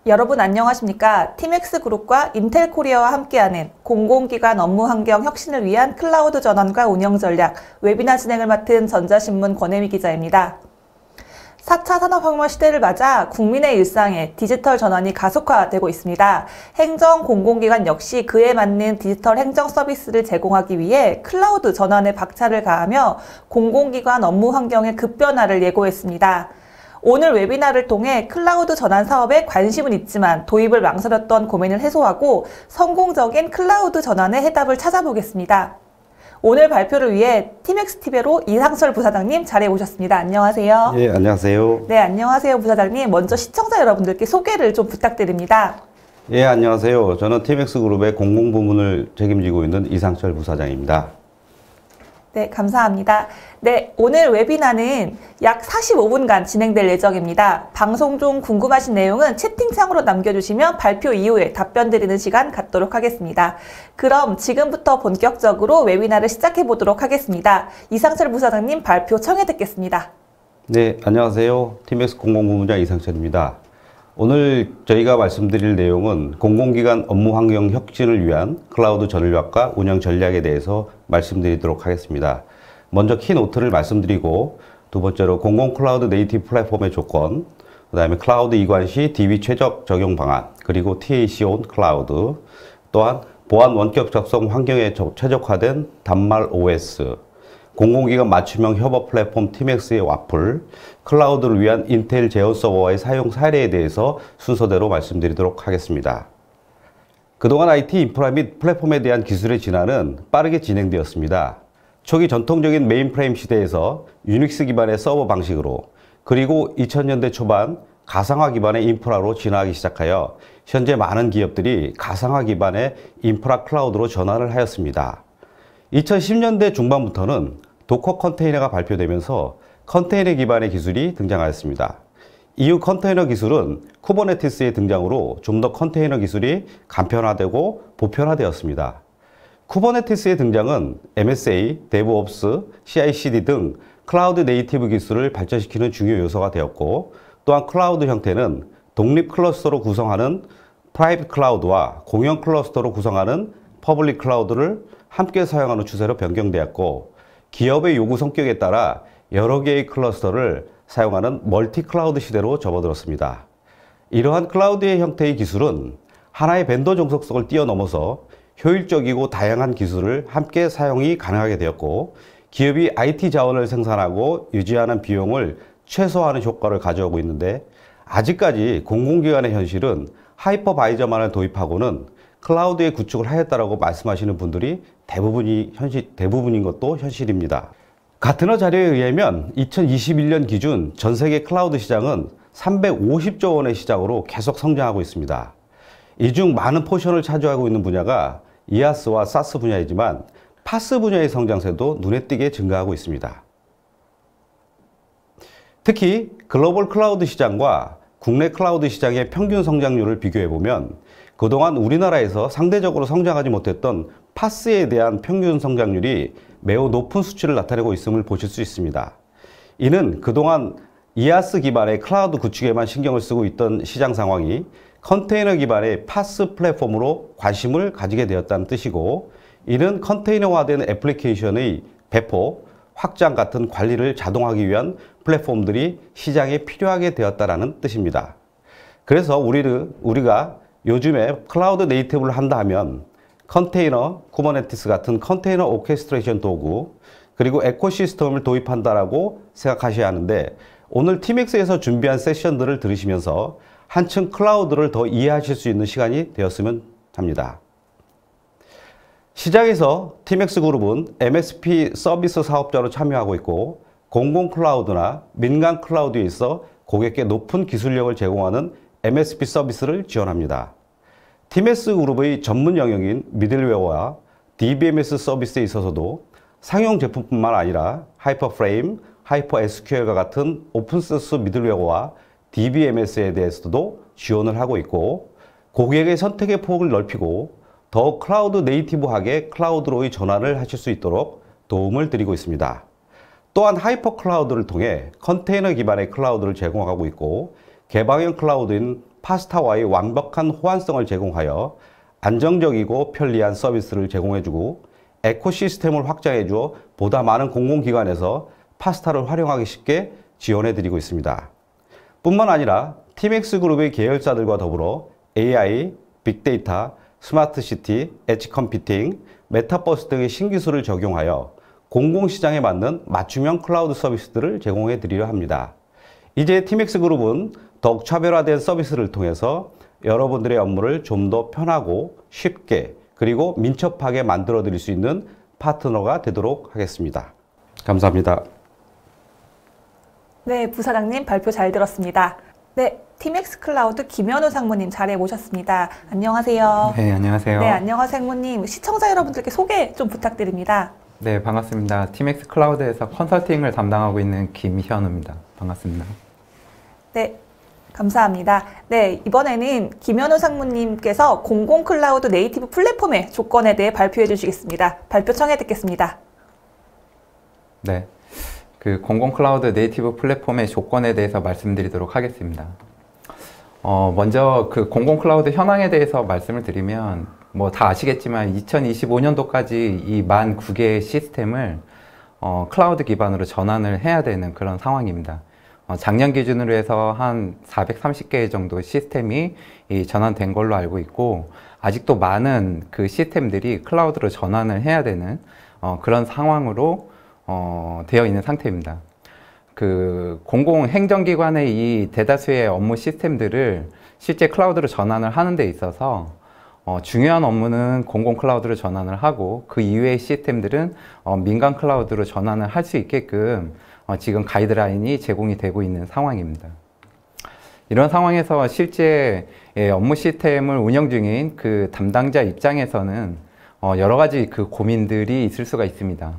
여러분 안녕하십니까? 티맥스그룹과 인텔코리아와 함께하는 공공기관 업무 환경 혁신을 위한 클라우드 전환과 운영 전략 웨비나 진행을 맡은 전자신문 권혜미 기자입니다. 4차 산업혁명 시대를 맞아 국민의 일상에 디지털 전환이 가속화되고 있습니다. 행정 공공기관 역시 그에 맞는 디지털 행정 서비스를 제공하기 위해 클라우드 전환에 박차를 가하며 공공기관 업무 환경의 급변화를 예고했습니다. 오늘 웨비나를 통해 클라우드 전환 사업에 관심은 있지만 도입을 망설였던 고민을 해소하고 성공적인 클라우드 전환의 해답을 찾아보겠습니다. 오늘 발표를 위해 티맥스티베로 이상철 부사장님 자리에 오셨습니다. 안녕하세요. 예, 안녕하세요. 네, 안녕하세요, 부사장님. 먼저 시청자 여러분들께 소개를 좀 부탁드립니다. 예, 안녕하세요. 저는 티맥스그룹의 공공부문을 책임지고 있는 이상철 부사장입니다. 네, 감사합니다. 네, 오늘 웨비나는 약 45분간 진행될 예정입니다. 방송 중 궁금하신 내용은 채팅창으로 남겨주시면 발표 이후에 답변 드리는 시간 갖도록 하겠습니다. 그럼 지금부터 본격적으로 웨비나를 시작해 보도록 하겠습니다. 이상철 부사장님 발표 청해 듣겠습니다. 네, 안녕하세요. 티맥스 공공부문장 이상철입니다. 오늘 저희가 말씀드릴 내용은 공공기관 업무 환경 혁신을 위한 클라우드 전략과 운영 전략에 대해서 말씀드리도록 하겠습니다. 먼저 키노트를 말씀드리고 두 번째로 공공 클라우드 네이티브 플랫폼의 조건, 그 다음에 클라우드 이관 시 DB 최적 적용 방안, 그리고 TAC 온 클라우드, 또한 보안 원격 작성 환경에 최적화된 단말 OS, 공공기관 맞춤형 협업 플랫폼 티맥스의 와플, 클라우드를 위한 인텔 제어 서버와의 사용 사례에 대해서 순서대로 말씀드리도록 하겠습니다. 그동안 IT 인프라 및 플랫폼에 대한 기술의 진화는 빠르게 진행되었습니다. 초기 전통적인 메인프레임 시대에서 유닉스 기반의 서버 방식으로, 그리고 2000년대 초반 가상화 기반의 인프라로 진화하기 시작하여 현재 많은 기업들이 가상화 기반의 인프라 클라우드로 전환을 하였습니다. 2010년대 중반부터는 도커 컨테이너가 발표되면서 컨테이너 기반의 기술이 등장하였습니다. 이후 컨테이너 기술은 쿠버네티스의 등장으로 좀 더 컨테이너 기술이 간편화되고 보편화되었습니다. 쿠버네티스의 등장은 MSA, DevOps, CI/CD 등 클라우드 네이티브 기술을 발전시키는 중요 요소가 되었고, 또한 클라우드 형태는 독립 클러스터로 구성하는 프라이빗 클라우드와 공용 클러스터로 구성하는 퍼블릭 클라우드를 함께 사용하는 추세로 변경되었고, 기업의 요구 성격에 따라 여러 개의 클러스터를 사용하는 멀티 클라우드 시대로 접어들었습니다. 이러한 클라우드의 형태의 기술은 하나의 벤더 종속성을 뛰어넘어서 효율적이고 다양한 기술을 함께 사용이 가능하게 되었고, 기업이 IT 자원을 생산하고 유지하는 비용을 최소화하는 효과를 가져오고 있는데, 아직까지 공공기관의 현실은 하이퍼바이저만을 도입하고는 클라우드에 구축을 하였다라고 말씀하시는 분들이 대부분인 것도 현실입니다. 가트너 자료에 의하면 2021년 기준 전 세계 클라우드 시장은 350조 원의 시장으로 계속 성장하고 있습니다. 이 중 많은 포션을 차지하고 있는 분야가 이아스와 사스 분야이지만 파스 분야의 성장세도 눈에 띄게 증가하고 있습니다. 특히 글로벌 클라우드 시장과 국내 클라우드 시장의 평균 성장률을 비교해보면 그동안 우리나라에서 상대적으로 성장하지 못했던 파스에 대한 평균 성장률이 매우 높은 수치를 나타내고 있음을 보실 수 있습니다. 이는 그동안 이아스 기반의 클라우드 구축에만 신경을 쓰고 있던 시장 상황이 컨테이너 기반의 파스 플랫폼으로 관심을 가지게 되었다는 뜻이고, 이는 컨테이너화된 애플리케이션의 배포, 확장 같은 관리를 자동화하기 위한 플랫폼들이 시장에 필요하게 되었다는 뜻입니다. 그래서 우리가 요즘에 클라우드 네이티브를 한다 하면 컨테이너, 쿠버네티스 같은 컨테이너 오케스트레이션 도구, 그리고 에코시스템을 도입한다라고 생각하셔야 하는데, 오늘 티맥스에서 준비한 세션들을 들으시면서 한층 클라우드를 더 이해하실 수 있는 시간이 되었으면 합니다. 시장에서 티맥스 그룹은 MSP 서비스 사업자로 참여하고 있고, 공공 클라우드나 민간 클라우드에 있어 고객께 높은 기술력을 제공하는 MSP 서비스를 지원합니다. 티맥스 그룹의 전문 영역인 미들웨어와 DBMS 서비스에 있어서도 상용 제품뿐만 아니라 하이퍼프레임, 하이퍼SQL과 같은 오픈소스 미들웨어와 DBMS에 대해서도 지원을 하고 있고, 고객의 선택의 폭을 넓히고 더 클라우드 네이티브하게 클라우드로의 전환을 하실 수 있도록 도움을 드리고 있습니다. 또한 하이퍼 클라우드를 통해 컨테이너 기반의 클라우드를 제공하고 있고, 개방형 클라우드인 파스타와의 완벽한 호환성을 제공하여 안정적이고 편리한 서비스를 제공해주고 에코시스템을 확장해주어 보다 많은 공공기관에서 파스타를 활용하기 쉽게 지원해드리고 있습니다. 뿐만 아니라 티맥스그룹의 계열사들과 더불어 AI, 빅데이터, 스마트시티, 엣지 컴퓨팅, 메타버스 등의 신기술을 적용하여 공공시장에 맞는 맞춤형 클라우드 서비스들을 제공해 드리려 합니다. 이제 티맥스그룹은 더욱 차별화된 서비스를 통해서 여러분들의 업무를 좀 더 편하고 쉽게 그리고 민첩하게 만들어 드릴 수 있는 파트너가 되도록 하겠습니다. 감사합니다. 네, 부사장님 발표 잘 들었습니다. 네, 티맥스 클라우드 김현우 상무님 자리에 모셨습니다. 안녕하세요. 네, 안녕하세요. 네, 안녕하세요, 상무님. 시청자 여러분들께 소개 좀 부탁드립니다. 네, 반갑습니다. 티맥스 클라우드에서 컨설팅을 담당하고 있는 김현우입니다. 반갑습니다. 네, 감사합니다. 네, 이번에는 김현우 상무님께서 공공 클라우드 네이티브 플랫폼의 조건에 대해 발표해 주시겠습니다. 발표 청해 듣겠습니다. 네, 그 공공 클라우드 네이티브 플랫폼의 조건에 대해서 말씀드리도록 하겠습니다. 먼저 그 공공 클라우드 현황에 대해서 말씀을 드리면 뭐 다 아시겠지만 2025년도까지 이 19개의 시스템을 클라우드 기반으로 전환을 해야 되는 그런 상황입니다. 작년 기준으로 해서 한 430개 정도 시스템이 전환된 걸로 알고 있고 아직도 많은 그 시스템들이 클라우드로 전환을 해야 되는 그런 상황으로 되어 있는 상태입니다. 그 공공 행정기관의 이 대다수의 업무 시스템들을 실제 클라우드로 전환을 하는 데 있어서 중요한 업무는 공공 클라우드로 전환을 하고 그 이외의 시스템들은 민간 클라우드로 전환을 할 수 있게끔 지금 가이드라인이 제공이 되고 있는 상황입니다. 이런 상황에서 실제 업무 시스템을 운영 중인 그 담당자 입장에서는 여러 가지 그 고민들이 있을 수가 있습니다.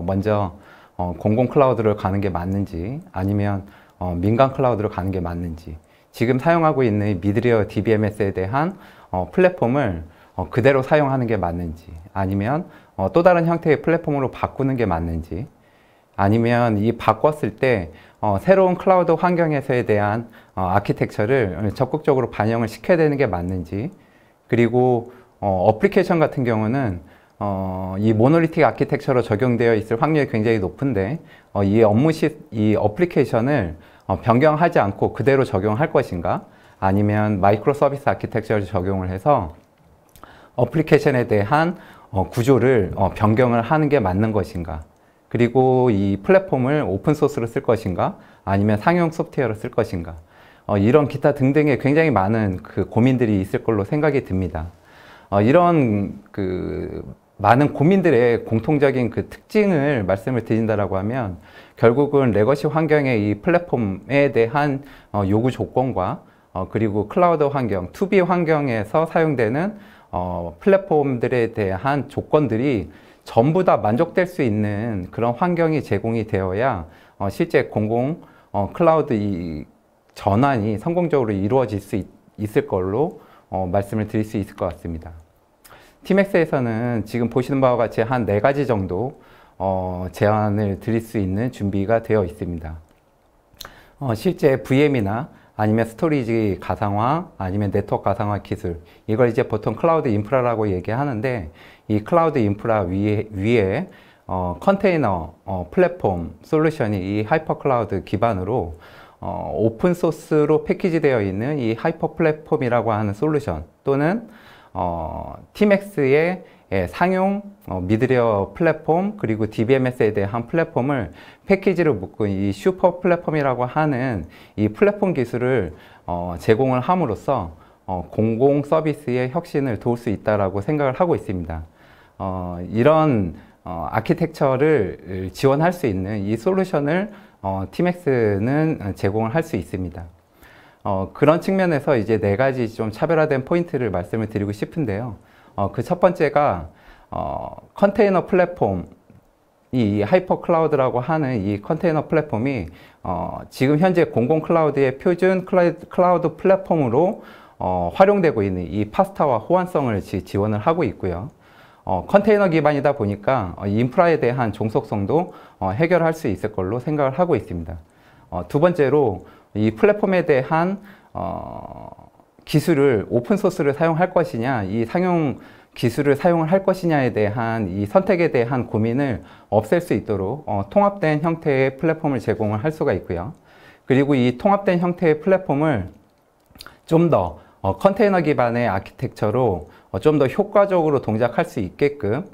먼저 공공 클라우드를 가는 게 맞는지 아니면 민간 클라우드로 가는 게 맞는지 지금 사용하고 있는 미드리어 DBMS에 대한 플랫폼을 그대로 사용하는 게 맞는지 아니면 또 다른 형태의 플랫폼으로 바꾸는 게 맞는지 아니면 이 바꿨을 때 새로운 클라우드 환경에서에 대한 아키텍처를 적극적으로 반영을 시켜야 되는 게 맞는지 그리고 어플리케이션 같은 경우는 이 모노리틱 아키텍처로 적용되어 있을 확률이 굉장히 높은데 이 어플리케이션을 변경하지 않고 그대로 적용할 것인가 아니면 마이크로 서비스 아키텍처를 적용을 해서 어플리케이션에 대한 구조를 변경을 하는 게 맞는 것인가 그리고 이 플랫폼을 오픈소스로 쓸 것인가 아니면 상용 소프트웨어로 쓸 것인가 이런 기타 등등의 굉장히 많은 그 고민들이 있을 걸로 생각이 듭니다. 이런 그 많은 고민들의 공통적인 그 특징을 말씀을 드린다라고 하면 결국은 레거시 환경의 이 플랫폼에 대한 요구 조건과 그리고 클라우드 환경, 투비 환경에서 사용되는 플랫폼들에 대한 조건들이 전부 다 만족될 수 있는 그런 환경이 제공이 되어야 실제 공공 클라우드 이 전환이 성공적으로 이루어질 수 있을 걸로 말씀을 드릴 수 있을 것 같습니다. 티맥스에서는 지금 보시는 바와 같이 한 4가지 정도 제안을 드릴 수 있는 준비가 되어 있습니다. 실제 VM이나 아니면 스토리지 가상화 아니면 네트워크 가상화 기술 이걸 이제 보통 클라우드 인프라라고 얘기하는데 이 클라우드 인프라 위에 컨테이너 플랫폼 솔루션이 이 하이퍼 클라우드 기반으로 오픈 소스로 패키지 되어 있는 이 하이퍼 플랫폼이라고 하는 솔루션 또는 티맥스의 상용 미드레어 플랫폼 그리고 DBMS에 대한 플랫폼을 패키지로 묶은 이 슈퍼 플랫폼이라고 하는 이 플랫폼 기술을 제공을 함으로써 공공 서비스의 혁신을 도울 수 있다라고 생각을 하고 있습니다. 이런 아키텍처를 지원할 수 있는 이 솔루션을 티맥스는 제공을 할 수 있습니다. 그런 측면에서 이제 4가지 좀 차별화된 포인트를 말씀을 드리고 싶은데요. 그 첫 번째가 컨테이너 플랫폼 이 하이퍼 클라우드라고 하는 이 컨테이너 플랫폼이 지금 현재 공공 클라우드의 표준 클라우드 플랫폼으로 활용되고 있는 이 파스타와 호환성을 지원을 하고 있고요. 컨테이너 기반이다 보니까 인프라에 대한 종속성도 해결할 수 있을 걸로 생각을 하고 있습니다. 두 번째로 이 플랫폼에 대한 기술을 오픈소스를 사용할 것이냐, 이 상용 기술을 사용을 할 것이냐에 대한 이 선택에 대한 고민을 없앨 수 있도록 통합된 형태의 플랫폼을 제공을 할 수가 있고요. 그리고 이 통합된 형태의 플랫폼을 좀 더 컨테이너 기반의 아키텍처로 좀 더 효과적으로 동작할 수 있게끔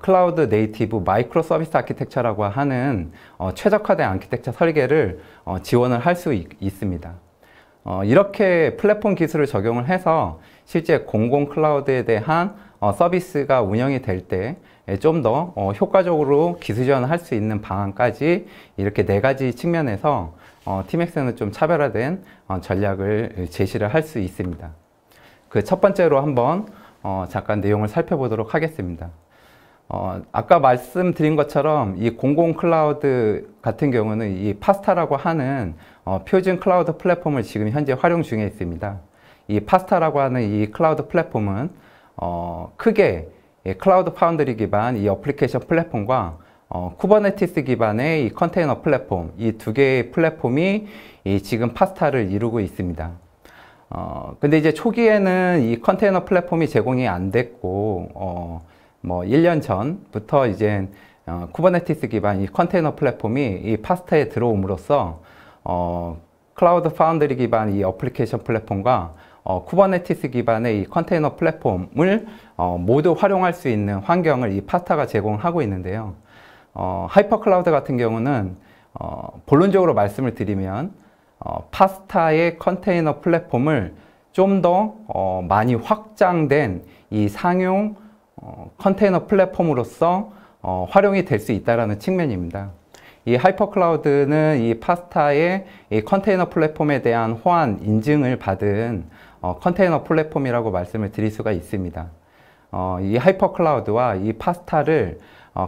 클라우드 네이티브 마이크로 서비스 아키텍처라고 하는 최적화된 아키텍처 설계를 지원을 할 수 있습니다. 이렇게 플랫폼 기술을 적용을 해서 실제 공공 클라우드에 대한 서비스가 운영이 될 때 좀 더 효과적으로 기술 지원을 할 수 있는 방안까지 이렇게 4가지 측면에서 팀엑스는 좀 차별화된 전략을 제시를 할 수 있습니다. 그 첫 번째로 한번 잠깐 내용을 살펴보도록 하겠습니다. 아까 말씀드린 것처럼 이 공공 클라우드 같은 경우는 이 파스타라고 하는 표준 클라우드 플랫폼을 지금 현재 활용 중에 있습니다. 이 파스타라고 하는 이 클라우드 플랫폼은 크게 클라우드 파운드리 기반 이 어플리케이션 플랫폼과 쿠버네티스 기반의 이 컨테이너 플랫폼, 이 2개의 플랫폼이 지금 파스타를 이루고 있습니다. 근데 이제 초기에는 이 컨테이너 플랫폼이 제공이 안 됐고, 뭐 1년 전부터 이제 쿠버네티스 기반 이 컨테이너 플랫폼이 이 파스타에 들어옴으로써 클라우드 파운드리 기반 이 어플리케이션 플랫폼과 쿠버네티스 기반의 이 컨테이너 플랫폼을 모두 활용할 수 있는 환경을 이 파스타가 제공하고 있는데요. 하이퍼 클라우드 같은 경우는 본론적으로 말씀을 드리면 파스타의 컨테이너 플랫폼을 좀 더 많이 확장된 이 상용 컨테이너 플랫폼으로서 활용이 될 수 있다는 측면입니다. 이 하이퍼 클라우드는 이 파스타의 이 컨테이너 플랫폼에 대한 호환 인증을 받은 컨테이너 플랫폼이라고 말씀을 드릴 수가 있습니다. 이 하이퍼 클라우드와 이 파스타를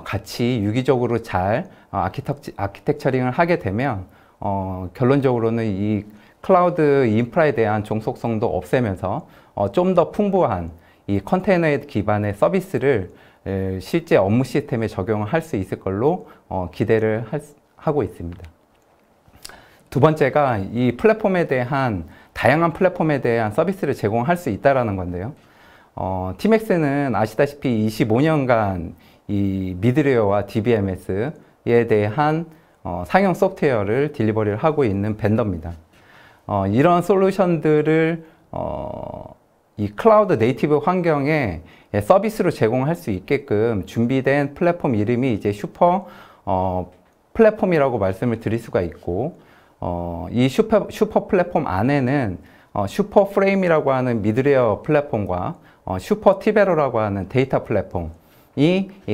같이 유기적으로 잘 아키텍처링을 하게 되면 결론적으로는 이 클라우드 인프라에 대한 종속성도 없애면서 좀 더 풍부한 이 컨테이너 기반의 서비스를 실제 업무 시스템에 적용을 할 수 있을 걸로 기대를 하고 있습니다. 두 번째가 이 플랫폼에 대한 다양한 플랫폼에 대한 서비스를 제공할 수 있다는 건데요. 팀엑스는 아시다시피 25년간 이 미드웨어와 DBMS에 대한 상용 소프트웨어를 딜리버리를 하고 있는 벤더입니다. 이런 솔루션들을 이 클라우드 네이티브 환경에 서비스로 제공할 수 있게끔 준비된 플랫폼 이름이 이제 슈퍼 플랫폼이라고 말씀을 드릴 수가 있고, 이 슈퍼 플랫폼 안에는 슈퍼 프레임이라고 하는 미드웨어 플랫폼과 슈퍼 티베로라고 하는 데이터 플랫폼이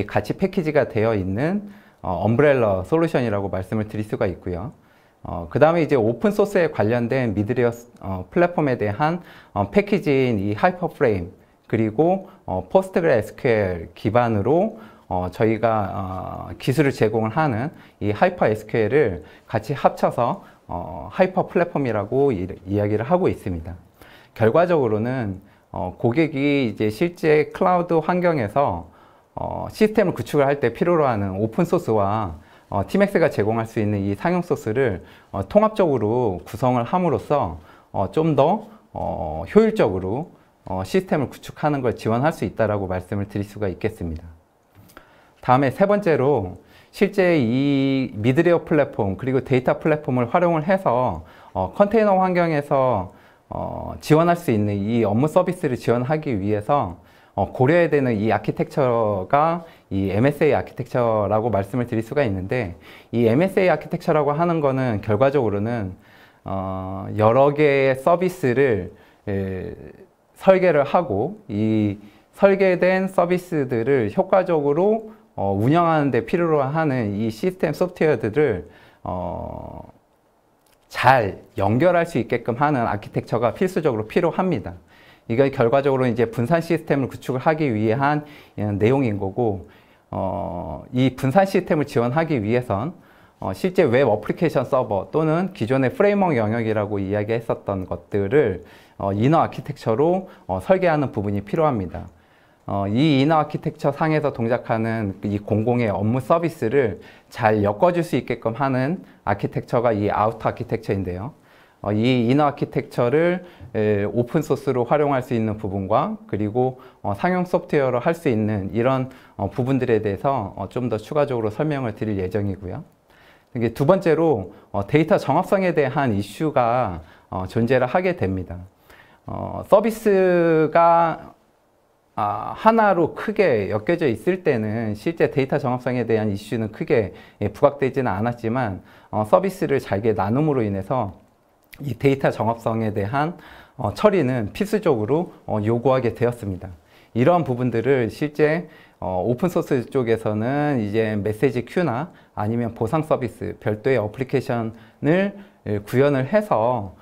같이 패키지가 되어 있는 엄브렐러 솔루션이라고 말씀을 드릴 수가 있고요. 그 다음에 이제 오픈소스에 관련된 미드웨어 플랫폼에 대한 패키지인 이 하이퍼프레임, 그리고 포스트그레스QL 기반으로 저희가 기술을 제공을 하는 이 하이퍼 SQL을 같이 합쳐서 하이퍼 플랫폼이라고 이야기를 하고 있습니다. 결과적으로는 고객이 이제 실제 클라우드 환경에서 시스템을 구축을 할 때 필요로 하는 오픈소스와 팀엑스가 제공할 수 있는 이 상용 소스를 통합적으로 구성을 함으로써 좀 더 효율적으로 시스템을 구축하는 걸 지원할 수 있다고 말씀을 드릴 수가 있겠습니다. 다음에 세 번째로 실제 이 미드웨어 플랫폼 그리고 데이터 플랫폼을 활용을 해서 컨테이너 환경에서 지원할 수 있는 이 업무 서비스를 지원하기 위해서 고려해야 되는 이 아키텍처가 이 MSA 아키텍처라고 말씀을 드릴 수가 있는데, 이 MSA 아키텍처라고 하는 거는 결과적으로는 여러 개의 서비스를 설계를 하고 이 설계된 서비스들을 효과적으로 운영하는 데 필요로 하는 이 시스템 소프트웨어들을 잘 연결할 수 있게끔 하는 아키텍처가 필수적으로 필요합니다. 이게 결과적으로 이제 분산 시스템을 구축을 하기 위한 내용인 거고, 이 분산 시스템을 지원하기 위해선 실제 웹 어플리케이션 서버 또는 기존의 프레임워크 영역이라고 이야기했었던 것들을 이너 아키텍처로 설계하는 부분이 필요합니다. 이 이너 아키텍처 상에서 동작하는 이 공공의 업무 서비스를 잘 엮어줄 수 있게끔 하는 아키텍처가 이 아우터 아키텍처인데요. 이 이너 아키텍처를 오픈 소스로 활용할 수 있는 부분과 그리고 상용 소프트웨어로 할 수 있는 이런 부분들에 대해서 좀 더 추가적으로 설명을 드릴 예정이고요. 이게 두 번째로 데이터 정합성에 대한 이슈가 존재를 하게 됩니다. 서비스가 하나로 크게 엮여져 있을 때는 실제 데이터 정합성에 대한 이슈는 크게 부각되지는 않았지만 서비스를 잘게 나눔으로 인해서 이 데이터 정합성에 대한 처리는 필수적으로 요구하게 되었습니다. 이러한 부분들을 실제 오픈소스 쪽에서는 이제 메시지 큐나 아니면 보상 서비스, 별도의 어플리케이션을 구현을 해서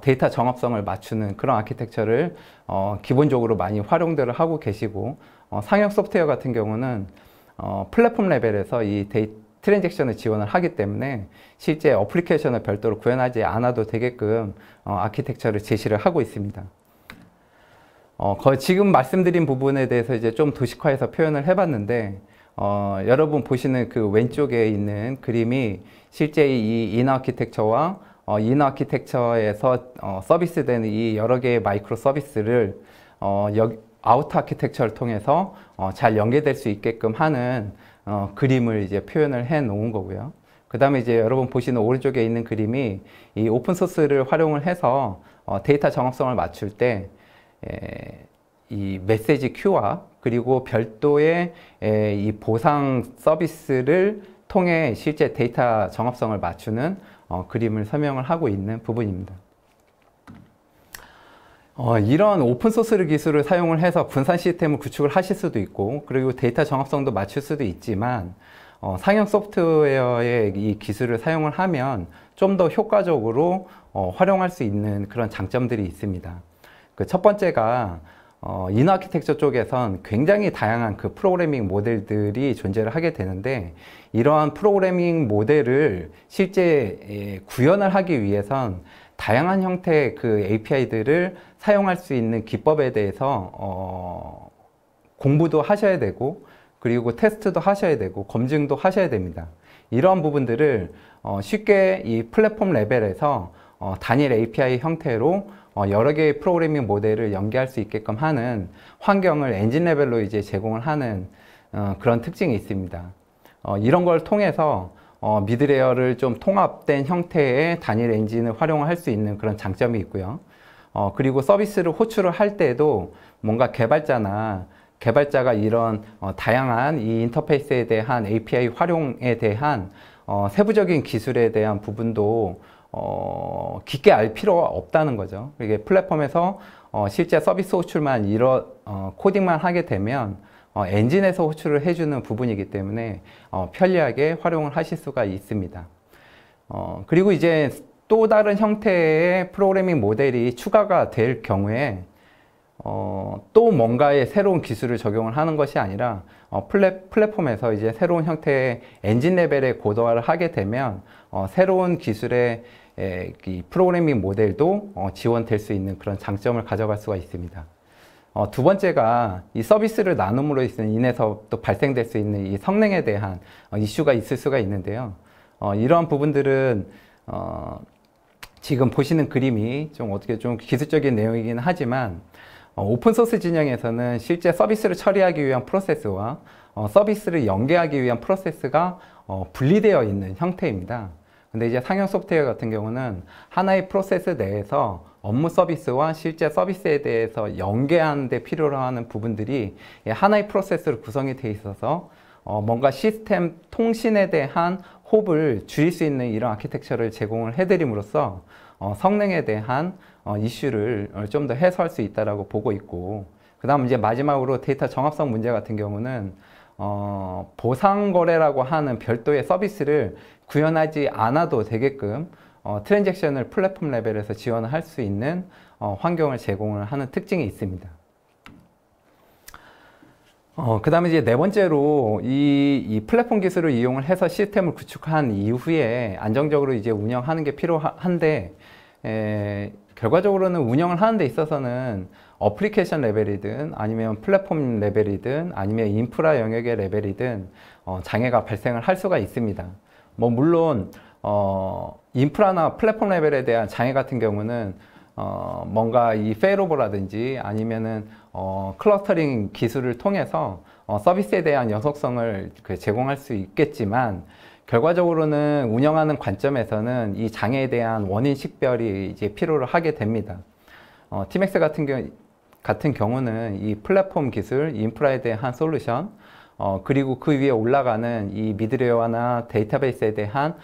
데이터 정합성을 맞추는 그런 아키텍처를 기본적으로 많이 활용들을 하고 계시고, 상용 소프트웨어 같은 경우는 플랫폼 레벨에서 이 트랜잭션을 지원을 하기 때문에 실제 어플리케이션을 별도로 구현하지 않아도 되게끔 아키텍처를 제시를 하고 있습니다. 지금 말씀드린 부분에 대해서 이제 좀 도식화해서 표현을 해봤는데, 여러분 보시는 그 왼쪽에 있는 그림이 실제 이 이너 아키텍처와 이너 아키텍처에서 서비스되는 이 여러 개의 마이크로 서비스를 아우터 아키텍처를 통해서 잘 연계될 수 있게끔 하는 그림을 이제 표현을 해 놓은 거고요. 그 다음에 이제 여러분 보시는 오른쪽에 있는 그림이 이 오픈소스를 활용을 해서 데이터 정합성을 맞출 때 이 메시지 큐와 그리고 별도의 이 보상 서비스를 통해 실제 데이터 정합성을 맞추는 그림을 설명을 하고 있는 부분입니다. 이런 오픈소스 기술을 사용을 해서 분산 시스템을 구축을 하실 수도 있고, 그리고 데이터 정합성도 맞출 수도 있지만, 상용 소프트웨어의 이 기술을 사용을 하면 좀 더 효과적으로 활용할 수 있는 그런 장점들이 있습니다. 그 첫 번째가 이너 아키텍처 쪽에선 굉장히 다양한 그 프로그래밍 모델들이 존재를 하게 되는데, 이러한 프로그래밍 모델을 실제 구현을 하기 위해선 다양한 형태의 그 API들을 사용할 수 있는 기법에 대해서 공부도 하셔야 되고, 그리고 테스트도 하셔야 되고, 검증도 하셔야 됩니다. 이러한 부분들을 쉽게 이 플랫폼 레벨에서 단일 API 형태로 여러 개의 프로그래밍 모델을 연계할 수 있게끔 하는 환경을 엔진 레벨로 이제 제공을 하는 그런 특징이 있습니다. 이런 걸 통해서 미드레이어를 좀 통합된 형태의 단일 엔진을 활용할 수 있는 그런 장점이 있고요. 그리고 서비스를 호출을 할 때도 뭔가 개발자가 이런 다양한 이 인터페이스에 대한 API 활용에 대한 세부적인 기술에 대한 부분도 깊게 알 필요가 없다는 거죠. 이게 플랫폼에서 실제 서비스 호출만 코딩만 하게 되면 엔진에서 호출을 해주는 부분이기 때문에 편리하게 활용을 하실 수가 있습니다. 그리고 이제 또 다른 형태의 프로그래밍 모델이 추가가 될 경우에 또 뭔가의 새로운 기술을 적용을 하는 것이 아니라 플랫폼에서 이제 새로운 형태의 엔진 레벨에 고도화를 하게 되면 새로운 기술의 이 프로그래밍 모델도 지원될 수 있는 그런 장점을 가져갈 수가 있습니다. 두 번째가 이 서비스를 나눔으로 인해서 또 발생될 수 있는 이 성능에 대한 이슈가 있을 수가 있는데요. 이러한 부분들은 지금 보시는 그림이 좀 어떻게 좀 기술적인 내용이긴 하지만 오픈소스 진영에서는 실제 서비스를 처리하기 위한 프로세스와 서비스를 연계하기 위한 프로세스가 분리되어 있는 형태입니다. 근데 이제 상용 소프트웨어 같은 경우는 하나의 프로세스 내에서 업무 서비스와 실제 서비스에 대해서 연계하는 데 필요로 하는 부분들이 하나의 프로세스로 구성이 되어 있어서 뭔가 시스템 통신에 대한 홉을 줄일 수 있는 이런 아키텍처를 제공을 해드림으로써 성능에 대한 이슈를 좀 더 해소할 수 있다고 보고 있고, 그 다음 이제 마지막으로 데이터 정합성 문제 같은 경우는 보상거래라고 하는 별도의 서비스를 구현하지 않아도 되게끔 트랜잭션을 플랫폼 레벨에서 지원을 할 수 있는 환경을 제공을 하는 특징이 있습니다. 그 다음에 이제 네 번째로 이 플랫폼 기술을 이용을 해서 시스템을 구축한 이후에 안정적으로 이제 운영하는 게 필요한데, 결과적으로는 운영을 하는 데 있어서는 어플리케이션 레벨이든 아니면 플랫폼 레벨이든 아니면 인프라 영역의 레벨이든 장애가 발생을 할 수가 있습니다. 물론 인프라나 플랫폼 레벨에 대한 장애 같은 경우는 뭔가 이 페일오버라든지 아니면은 클러스터링 기술을 통해서 서비스에 대한 연속성을 제공할 수 있겠지만, 결과적으로는 운영하는 관점에서는 이 장애에 대한 원인 식별이 이제 필요로 하게 됩니다. 티맥스 같은 경우는 이 플랫폼 기술, 인프라에 대한 솔루션, 그리고 그 위에 올라가는 이 미드웨어나 데이터베이스에 대한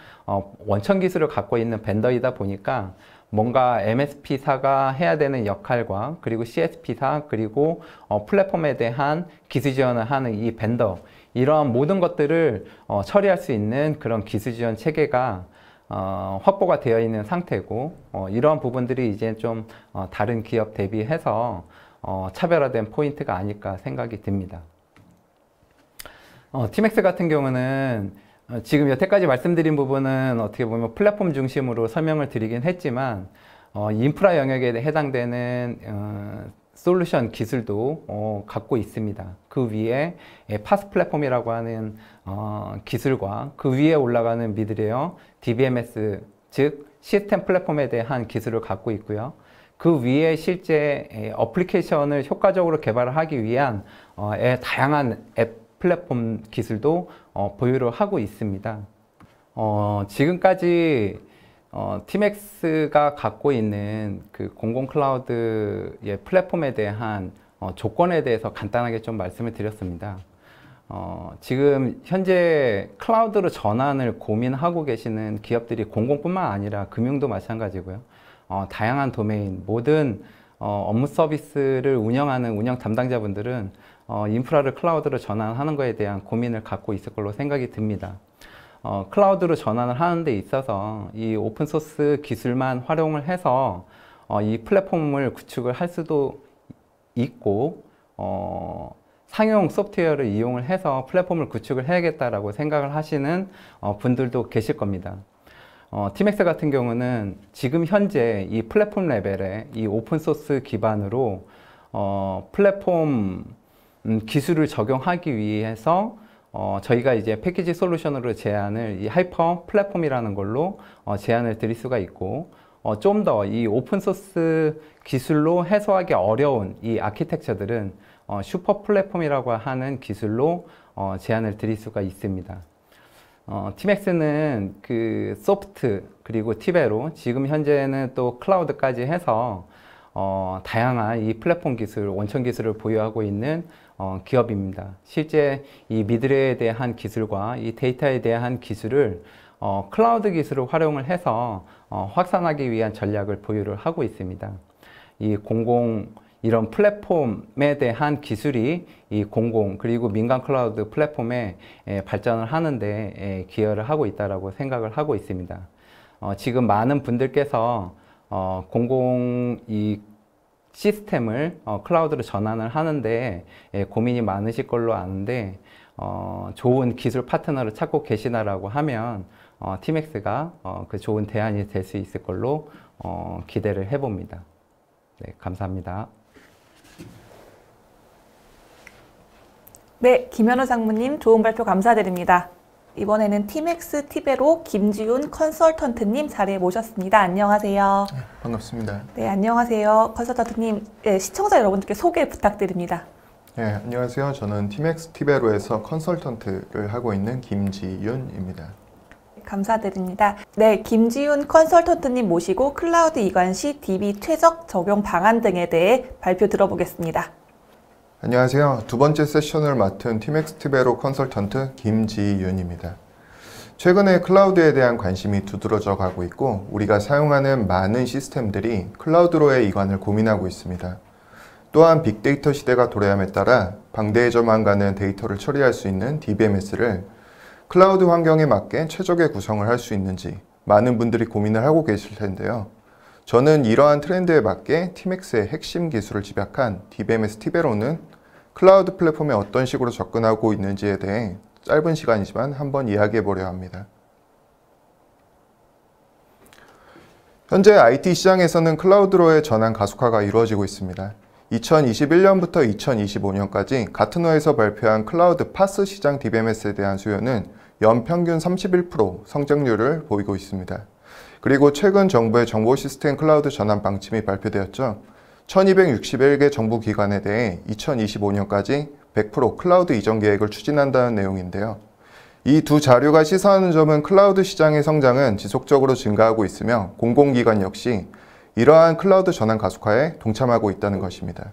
원천 기술을 갖고 있는 벤더이다 보니까, 뭔가 MSP사가 해야 되는 역할과 그리고 CSP사 그리고 플랫폼에 대한 기술 지원을 하는 이 벤더, 이러한 모든 것들을 처리할 수 있는 그런 기술 지원 체계가 확보가 되어 있는 상태고, 이러한 부분들이 이제 좀 다른 기업 대비해서 차별화된 포인트가 아닐까 생각이 듭니다. 티맥스 같은 경우는 지금 여태까지 말씀드린 부분은 어떻게 보면 플랫폼 중심으로 설명을 드리긴 했지만, 인프라 영역에 해당되는 솔루션 기술도 갖고 있습니다. 그 위에 파스 플랫폼이라고 하는 기술과 그 위에 올라가는 미드웨어, DBMS, 즉 시스템 플랫폼에 대한 기술을 갖고 있고요. 그 위에 실제 어플리케이션을 효과적으로 개발을 하기 위한 다양한 앱 플랫폼 기술도 보유를 하고 있습니다. 지금까지 티맥스가 갖고 있는 그 공공 클라우드의 플랫폼에 대한 조건에 대해서 간단하게 좀 말씀을 드렸습니다. 지금 현재 클라우드로 전환을 고민하고 계시는 기업들이 공공뿐만 아니라 금융도 마찬가지고요. 다양한 도메인, 모든 업무 서비스를 운영하는 운영 담당자분들은 인프라를 클라우드로 전환하는 것에 대한 고민을 갖고 있을 걸로 생각이 듭니다. 클라우드로 전환을 하는 데 있어서 이 오픈소스 기술만 활용을 해서 이 플랫폼을 구축을 할 수도 있고, 상용 소프트웨어를 이용을 해서 플랫폼을 구축을 해야겠다라고 생각을 하시는 분들도 계실 겁니다. 티맥스 같은 경우는 지금 현재 이 플랫폼 레벨의 이 오픈소스 기반으로 플랫폼 기술을 적용하기 위해서 저희가 이제 패키지 솔루션으로 제안을 이 하이퍼 플랫폼이라는 걸로 제안을 드릴 수가 있고, 좀 더 이 오픈소스 기술로 해소하기 어려운 이 아키텍처들은 슈퍼 플랫폼이라고 하는 기술로 제안을 드릴 수가 있습니다. 티맥스는 그 소프트 그리고 티베로 지금 현재는 또 클라우드까지 해서 다양한 이 플랫폼 기술, 원천 기술을 보유하고 있는 기업입니다. 실제 이 미드웨어에 대한 기술과 이 데이터에 대한 기술을 클라우드 기술을 활용을 해서 확산하기 위한 전략을 보유를 하고 있습니다. 이 이런 플랫폼에 대한 기술이 이 공공 그리고 민간 클라우드 플랫폼에 발전을 하는데 기여를 하고 있다고 생각을 하고 있습니다. 지금 많은 분들께서 공공 이 시스템을 클라우드로 전환을 하는데 고민이 많으실 걸로 아는데, 좋은 기술 파트너를 찾고 계시다라고 하면 티맥스가 그 좋은 대안이 될 수 있을 걸로 기대를 해봅니다. 네, 감사합니다. 네, 김현우 상무님 좋은 발표 감사드립니다. 이번에는 티맥스 티베로 김지훈 컨설턴트님 자리에 모셨습니다. 안녕하세요. 네, 반갑습니다. 네, 안녕하세요. 컨설턴트님, 시청자 여러분들께 소개 부탁드립니다. 네, 안녕하세요. 저는 티맥스 티베로에서 컨설턴트를 하고 있는 김지윤입니다. 감사드립니다. 네, 김지훈 컨설턴트님 모시고 클라우드 이관 시 DB 최적 적용 방안 등에 대해 발표 들어보겠습니다. 안녕하세요. 두 번째 세션을 맡은 티맥스 티베로 컨설턴트 김지윤입니다. 최근에 클라우드에 대한 관심이 두드러져 가고 있고, 우리가 사용하는 많은 시스템들이 클라우드로의 이관을 고민하고 있습니다. 또한 빅데이터 시대가 도래함에 따라 방대해져만 가는 데이터를 처리할 수 있는 DBMS를 클라우드 환경에 맞게 최적의 구성을 할 수 있는지 많은 분들이 고민을 하고 계실 텐데요. 저는 이러한 트렌드에 맞게 티맥스의 핵심 기술을 집약한 DBMS 티베로는 클라우드 플랫폼에 어떤 식으로 접근하고 있는지에 대해 짧은 시간이지만 한번 이야기해 보려 합니다. 현재 IT 시장에서는 클라우드로의 전환 가속화가 이루어지고 있습니다. 2021년부터 2025년까지 가트너에서 발표한 클라우드 파스 시장 DBMS에 대한 수요는 연평균 31% 성장률을 보이고 있습니다. 그리고 최근 정부의 정보 시스템 클라우드 전환 방침이 발표되었죠. 1261개 정부 기관에 대해 2025년까지 100% 클라우드 이전 계획을 추진한다는 내용인데요. 이 두 자료가 시사하는 점은 클라우드 시장의 성장은 지속적으로 증가하고 있으며 공공기관 역시 이러한 클라우드 전환 가속화에 동참하고 있다는 것입니다.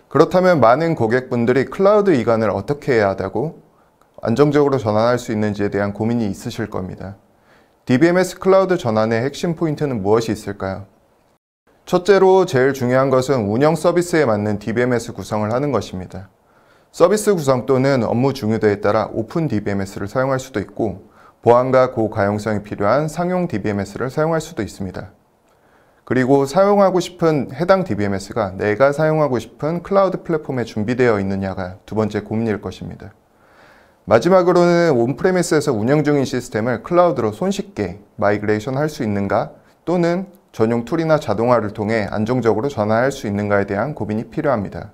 그렇다면 많은 고객분들이 클라우드 이관을 어떻게 해야 하다고 안정적으로 전환할 수 있는지에 대한 고민이 있으실 겁니다. DBMS 클라우드 전환의 핵심 포인트는 무엇이 있을까요? 첫째로 제일 중요한 것은 운영 서비스에 맞는 DBMS 구성을 하는 것입니다. 서비스 구성 또는 업무 중요도에 따라 오픈 DBMS를 사용할 수도 있고 보안과 고가용성이 필요한 상용 DBMS를 사용할 수도 있습니다. 그리고 사용하고 싶은 해당 DBMS가 내가 사용하고 싶은 클라우드 플랫폼에 준비되어 있느냐가 두 번째 고민일 것입니다. 마지막으로는 온프레미스에서 운영 중인 시스템을 클라우드로 손쉽게 마이그레이션 할 수 있는가 또는 전용 툴이나 자동화를 통해 안정적으로 전환할 수 있는가에 대한 고민이 필요합니다.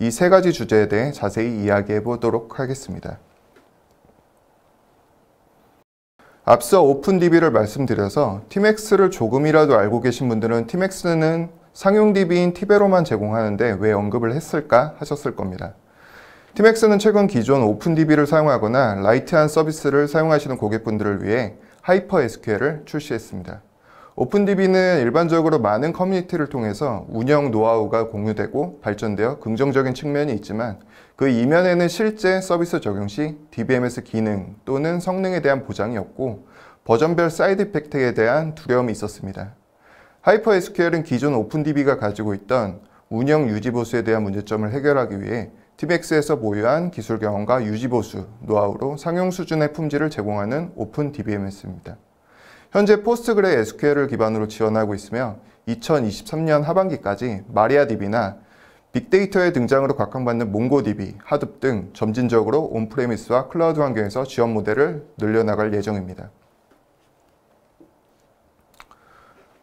이 세 가지 주제에 대해 자세히 이야기해 보도록 하겠습니다. 앞서 오픈DB를 말씀드려서 TMX를 조금이라도 알고 계신 분들은 TMX는 상용 DB인 티베로만 제공하는데 왜 언급을 했을까 하셨을 겁니다. TMX는 최근 기존 오픈DB를 사용하거나 라이트한 서비스를 사용하시는 고객분들을 위해 하이퍼 SQL을 출시했습니다. 오픈DB는 일반적으로 많은 커뮤니티를 통해서 운영 노하우가 공유되고 발전되어 긍정적인 측면이 있지만 그 이면에는 실제 서비스 적용 시 DBMS 기능 또는 성능에 대한 보장이 없고 버전별 사이드 이펙트에 대한 두려움이 있었습니다. 하이퍼 SQL은 기존 오픈DB가 가지고 있던 운영 유지보수에 대한 문제점을 해결하기 위해 TMX에서 보유한 기술 경험과 유지보수, 노하우로 상용 수준의 품질을 제공하는 오픈 DBMS입니다. 현재 포스트그레 SQL을 기반으로 지원하고 있으며 2023년 하반기까지 마리아DB나 빅데이터의 등장으로 각광받는 몽고DB, 하둡 등 점진적으로 온프레미스와 클라우드 환경에서 지원 모델을 늘려나갈 예정입니다.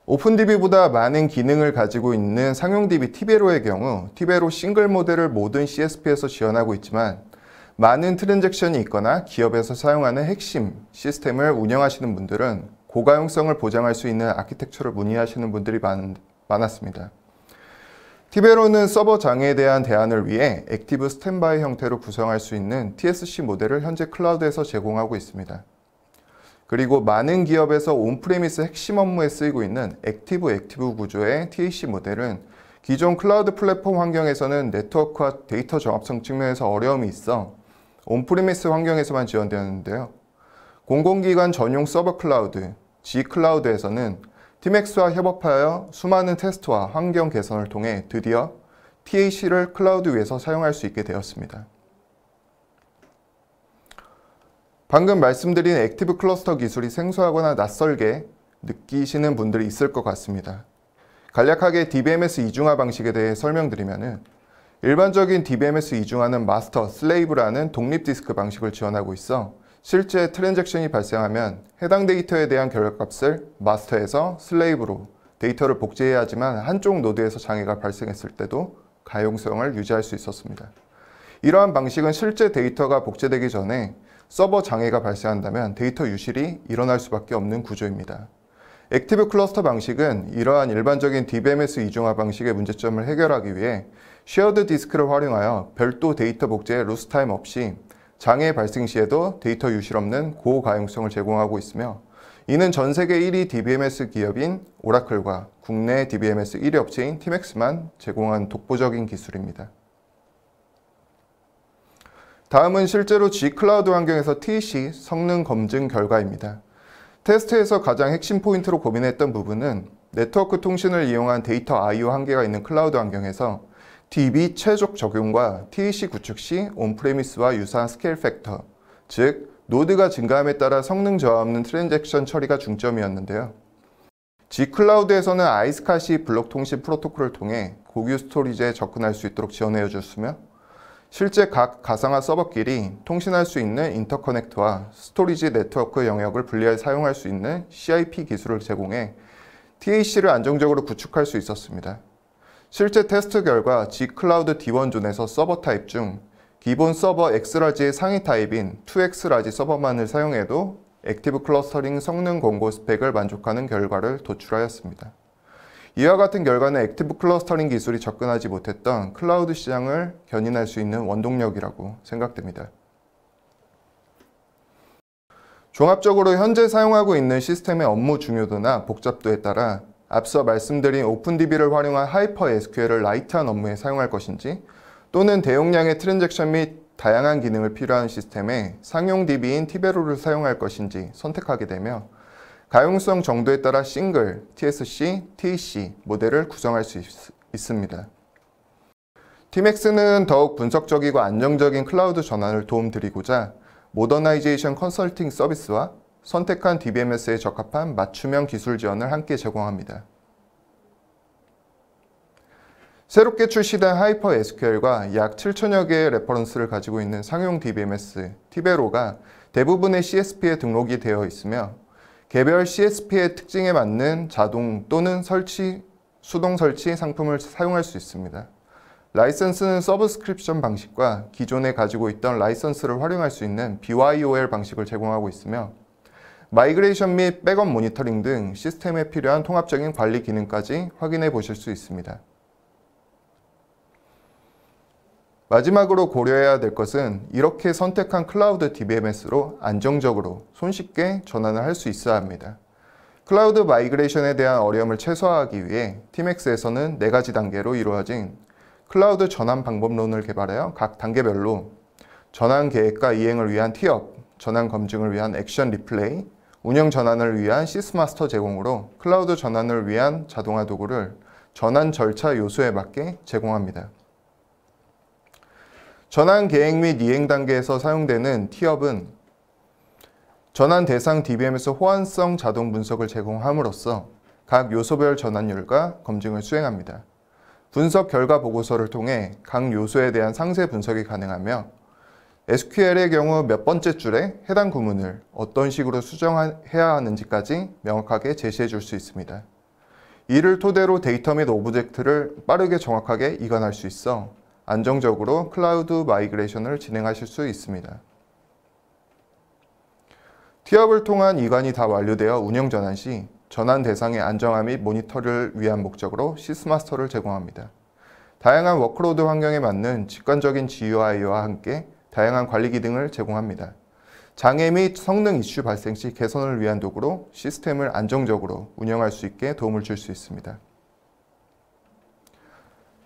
오픈DB보다 많은 기능을 가지고 있는 상용DB 티베로의 경우 티베로 싱글 모델을 모든 CSP에서 지원하고 있지만 많은 트랜잭션이 있거나 기업에서 사용하는 핵심 시스템을 운영하시는 분들은 고가용성을 보장할 수 있는 아키텍처를 문의하시는 분들이 많았습니다. 티베로는 서버 장애에 대한 대안을 위해 액티브 스탠바이 형태로 구성할 수 있는 TSC 모델을 현재 클라우드에서 제공하고 있습니다. 그리고 많은 기업에서 온프레미스 핵심 업무에 쓰이고 있는 액티브 구조의 TAC 모델은 기존 클라우드 플랫폼 환경에서는 네트워크와 데이터 정합성 측면에서 어려움이 있어 온프레미스 환경에서만 지원되었는데요. 공공기관 전용 서버 클라우드, G클라우드에서는 TMX와 협업하여 수많은 테스트와 환경 개선을 통해 드디어 TAC를 클라우드 위에서 사용할 수 있게 되었습니다. 방금 말씀드린 액티브 클러스터 기술이 생소하거나 낯설게 느끼시는 분들이 있을 것 같습니다. 간략하게 DBMS 이중화 방식에 대해 설명드리면은 일반적인 DBMS 이중화는 마스터, 슬레이브라는 독립 디스크 방식을 지원하고 있어 실제 트랜잭션이 발생하면 해당 데이터에 대한 결과값을 마스터에서 슬레이브로 데이터를 복제해야 하지만 한쪽 노드에서 장애가 발생했을 때도 가용성을 유지할 수 있었습니다. 이러한 방식은 실제 데이터가 복제되기 전에 서버 장애가 발생한다면 데이터 유실이 일어날 수밖에 없는 구조입니다. 액티브 클러스터 방식은 이러한 일반적인 DBMS 이중화 방식의 문제점을 해결하기 위해 쉐어드 디스크를 활용하여 별도 데이터 복제에 루스타임 없이 장애 발생 시에도 데이터 유실 없는 고가용성을 제공하고 있으며 이는 전 세계 1위 DBMS 기업인 오라클과 국내 DBMS 1위 업체인 TMX만 제공한 독보적인 기술입니다. 다음은 실제로 G클라우드 환경에서 TAC 성능 검증 결과입니다. 테스트에서 가장 핵심 포인트로 고민했던 부분은 네트워크 통신을 이용한 데이터 I/O 한계가 있는 클라우드 환경에서 DB 최적 적용과 TAC 구축 시 온프레미스와 유사한 스케일 팩터, 즉 노드가 증가함에 따라 성능 저하 없는 트랜잭션 처리가 중점이었는데요. G클라우드에서는 아이스카시 블록 통신 프로토콜을 통해 고유 스토리지에 접근할 수 있도록 지원해 줬으며 실제 각 가상화 서버끼리 통신할 수 있는 인터커넥트와 스토리지 네트워크 영역을 분리해 사용할 수 있는 CIP 기술을 제공해 TAC를 안정적으로 구축할 수 있었습니다. 실제 테스트 결과 G클라우드 D1존에서 서버 타입 중 기본 서버 X라지의 상위 타입인 2X라지 서버만을 사용해도 액티브 클러스터링 성능 권고 스펙을 만족하는 결과를 도출하였습니다. 이와 같은 결과는 액티브 클러스터링 기술이 접근하지 못했던 클라우드 시장을 견인할 수 있는 원동력이라고 생각됩니다. 종합적으로 현재 사용하고 있는 시스템의 업무 중요도나 복잡도에 따라 앞서 말씀드린 오픈DB를 활용한 하이퍼 SQL을 라이트한 업무에 사용할 것인지 또는 대용량의 트랜잭션 및 다양한 기능을 필요한 시스템에 상용 DB인 티베로를 사용할 것인지 선택하게 되며 가용성 정도에 따라 싱글, TSC, TEC 모델을 구성할 수 있습니다. TMAX는 더욱 분석적이고 안정적인 클라우드 전환을 도움드리고자 모더나이제이션 컨설팅 서비스와 선택한 DBMS에 적합한 맞춤형 기술 지원을 함께 제공합니다. 새롭게 출시된 하이퍼 SQL과 약 7천여 개의 레퍼런스를 가지고 있는 상용 DBMS, 티베로가 대부분의 CSP에 등록이 되어 있으며 개별 CSP의 특징에 맞는 자동 또는 수동 설치 상품을 사용할 수 있습니다. 라이선스는 서브스크립션 방식과 기존에 가지고 있던 라이선스를 활용할 수 있는 BYOL 방식을 제공하고 있으며 마이그레이션 및 백업 모니터링 등 시스템에 필요한 통합적인 관리 기능까지 확인해 보실 수 있습니다. 마지막으로 고려해야 될 것은 이렇게 선택한 클라우드 DBMS로 안정적으로 손쉽게 전환을 할 수 있어야 합니다. 클라우드 마이그레이션에 대한 어려움을 최소화하기 위해 TMAX에서는 4가지 단계로 이루어진 클라우드 전환 방법론을 개발하여 각 단계별로 전환 계획과 이행을 위한 티업, 전환 검증을 위한 액션 리플레이, 운영 전환을 위한 시스마스터 제공으로 클라우드 전환을 위한 자동화 도구를 전환 절차 요소에 맞게 제공합니다. 전환 계획 및 이행 단계에서 사용되는 티업은 전환 대상 DBMS 호환성 자동 분석을 제공함으로써 각 요소별 전환율과 검증을 수행합니다. 분석 결과 보고서를 통해 각 요소에 대한 상세 분석이 가능하며 SQL의 경우 몇 번째 줄에 해당 구문을 어떤 식으로 수정해야 하는지까지 명확하게 제시해 줄 수 있습니다. 이를 토대로 데이터 및 오브젝트를 빠르게 정확하게 이관할 수 있어 안정적으로 클라우드 마이그레이션을 진행하실 수 있습니다. 티업을 통한 이관이 다 완료되어 운영 전환 시 전환 대상의 안정화 및 모니터를 위한 목적으로 시스마스터를 제공합니다. 다양한 워크로드 환경에 맞는 직관적인 GUI와 함께 다양한 관리 기능을 제공합니다. 장애 및 성능 이슈 발생 시 개선을 위한 도구로 시스템을 안정적으로 운영할 수 있게 도움을 줄 수 있습니다.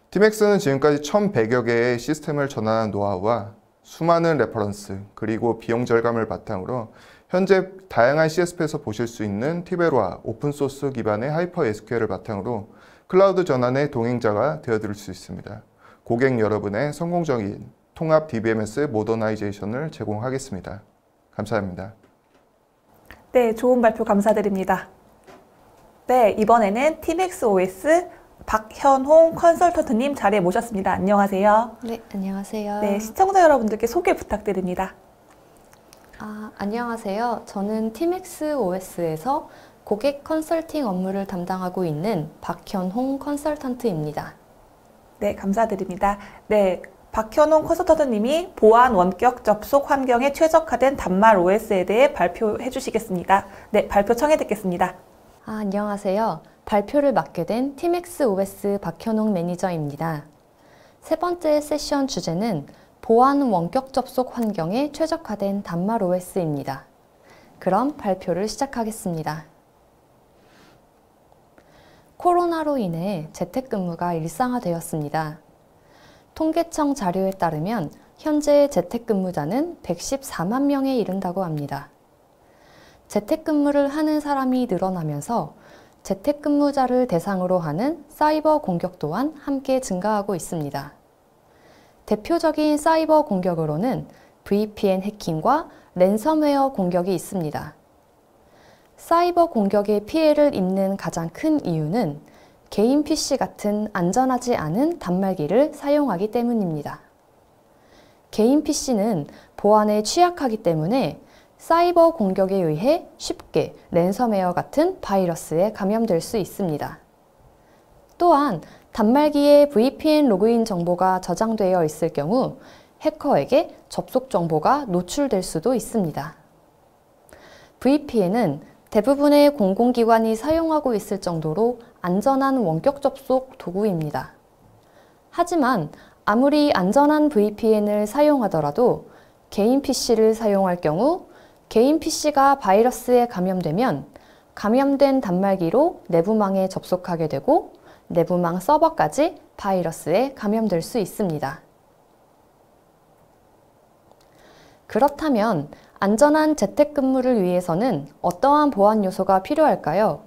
TMAX는 지금까지 1100여 개의 시스템을 전환한 노하우와 수많은 레퍼런스 그리고 비용 절감을 바탕으로 현재 다양한 CSP에서 보실 수 있는 티베로와 오픈소스 기반의 하이퍼 SQL을 바탕으로 클라우드 전환의 동행자가 되어드릴 수 있습니다. 고객 여러분의 성공적인 통합 DBMS 모더나이제이션을 제공하겠습니다. 감사합니다. 네, 좋은 발표 감사드립니다. 네, 이번에는 TMAX OS 박현홍 컨설턴트님 자리에 모셨습니다. 안녕하세요. 네, 안녕하세요. 네, 시청자 여러분들께 소개 부탁드립니다. 안녕하세요. 저는 TMAX OS에서 고객 컨설팅 업무를 담당하고 있는 박현홍 컨설턴트입니다. 네, 감사드립니다. 네, 박현홍 컨설턴트님이 보안 원격 접속 환경에 최적화된 단말 OS에 대해 발표해 주시겠습니다. 네, 발표 청해 듣겠습니다. 안녕하세요. 발표를 맡게 된 TMAX OS 박현홍 매니저입니다. 세 번째 세션 주제는 보안 원격 접속 환경에 최적화된 단말 OS입니다. 그럼 발표를 시작하겠습니다. 코로나로 인해 재택근무가 일상화되었습니다. 통계청 자료에 따르면 현재 재택근무자는 114만 명에 이른다고 합니다. 재택근무를 하는 사람이 늘어나면서 재택근무자를 대상으로 하는 사이버 공격 또한 함께 증가하고 있습니다. 대표적인 사이버 공격으로는 VPN 해킹과 랜섬웨어 공격이 있습니다. 사이버 공격의 피해를 입는 가장 큰 이유는 개인 PC 같은 안전하지 않은 단말기를 사용하기 때문입니다. 개인 PC는 보안에 취약하기 때문에 사이버 공격에 의해 쉽게 랜섬웨어 같은 바이러스에 감염될 수 있습니다. 또한 단말기에 VPN 로그인 정보가 저장되어 있을 경우 해커에게 접속 정보가 노출될 수도 있습니다. VPN은 대부분의 공공기관이 사용하고 있을 정도로 안전한 원격 접속 도구입니다. 하지만 아무리 안전한 VPN을 사용하더라도 개인 PC를 사용할 경우 개인 PC가 바이러스에 감염되면 감염된 단말기로 내부망에 접속하게 되고 내부망 서버까지 바이러스에 감염될 수 있습니다. 그렇다면 안전한 재택근무를 위해서는 어떠한 보안 요소가 필요할까요?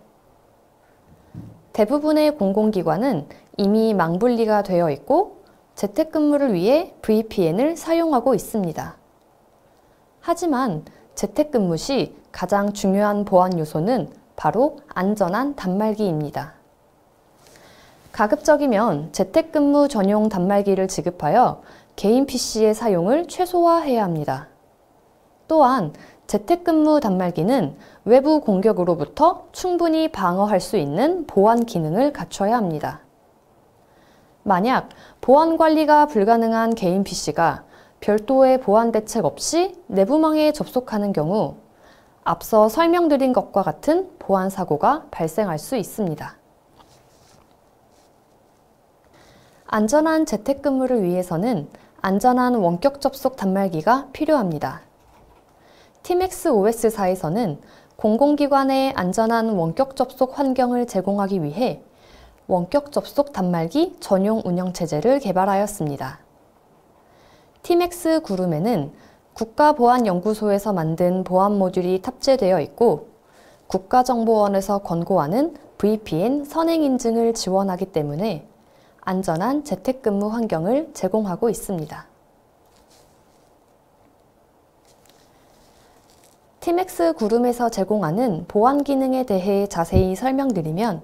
대부분의 공공기관은 이미 망분리가 되어 있고 재택근무를 위해 VPN을 사용하고 있습니다. 하지만 재택근무 시 가장 중요한 보안 요소는 바로 안전한 단말기입니다. 가급적이면 재택근무 전용 단말기를 지급하여 개인 PC의 사용을 최소화해야 합니다. 또한 재택근무 단말기는 외부 공격으로부터 충분히 방어할 수 있는 보안 기능을 갖춰야 합니다. 만약 보안 관리가 불가능한 개인 PC가 별도의 보안 대책 없이 내부망에 접속하는 경우 앞서 설명드린 것과 같은 보안 사고가 발생할 수 있습니다. 안전한 재택근무를 위해서는 안전한 원격 접속 단말기가 필요합니다. TMX OS사에서는 공공기관의 안전한 원격 접속 환경을 제공하기 위해 원격 접속 단말기 전용 운영체제를 개발하였습니다. TMX 구름에는 국가보안연구소에서 만든 보안 모듈이 탑재되어 있고 국가정보원에서 권고하는 VPN 선행 인증을 지원하기 때문에 안전한 재택근무 환경을 제공하고 있습니다. TMX 구름에서 제공하는 보안 기능에 대해 자세히 설명드리면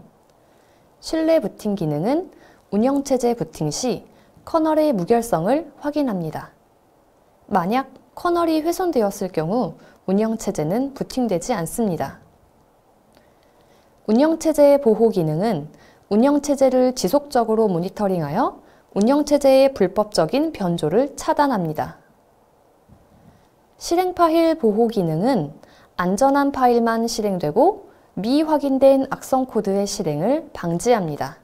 신뢰 부팅 기능은 운영체제 부팅 시 커널의 무결성을 확인합니다. 만약 커널이 훼손되었을 경우 운영체제는 부팅되지 않습니다. 운영체제 보호 기능은 운영체제를 지속적으로 모니터링하여 운영체제의 불법적인 변조를 차단합니다. 실행 파일 보호 기능은 안전한 파일만 실행되고 미확인된 악성 코드의 실행을 방지합니다.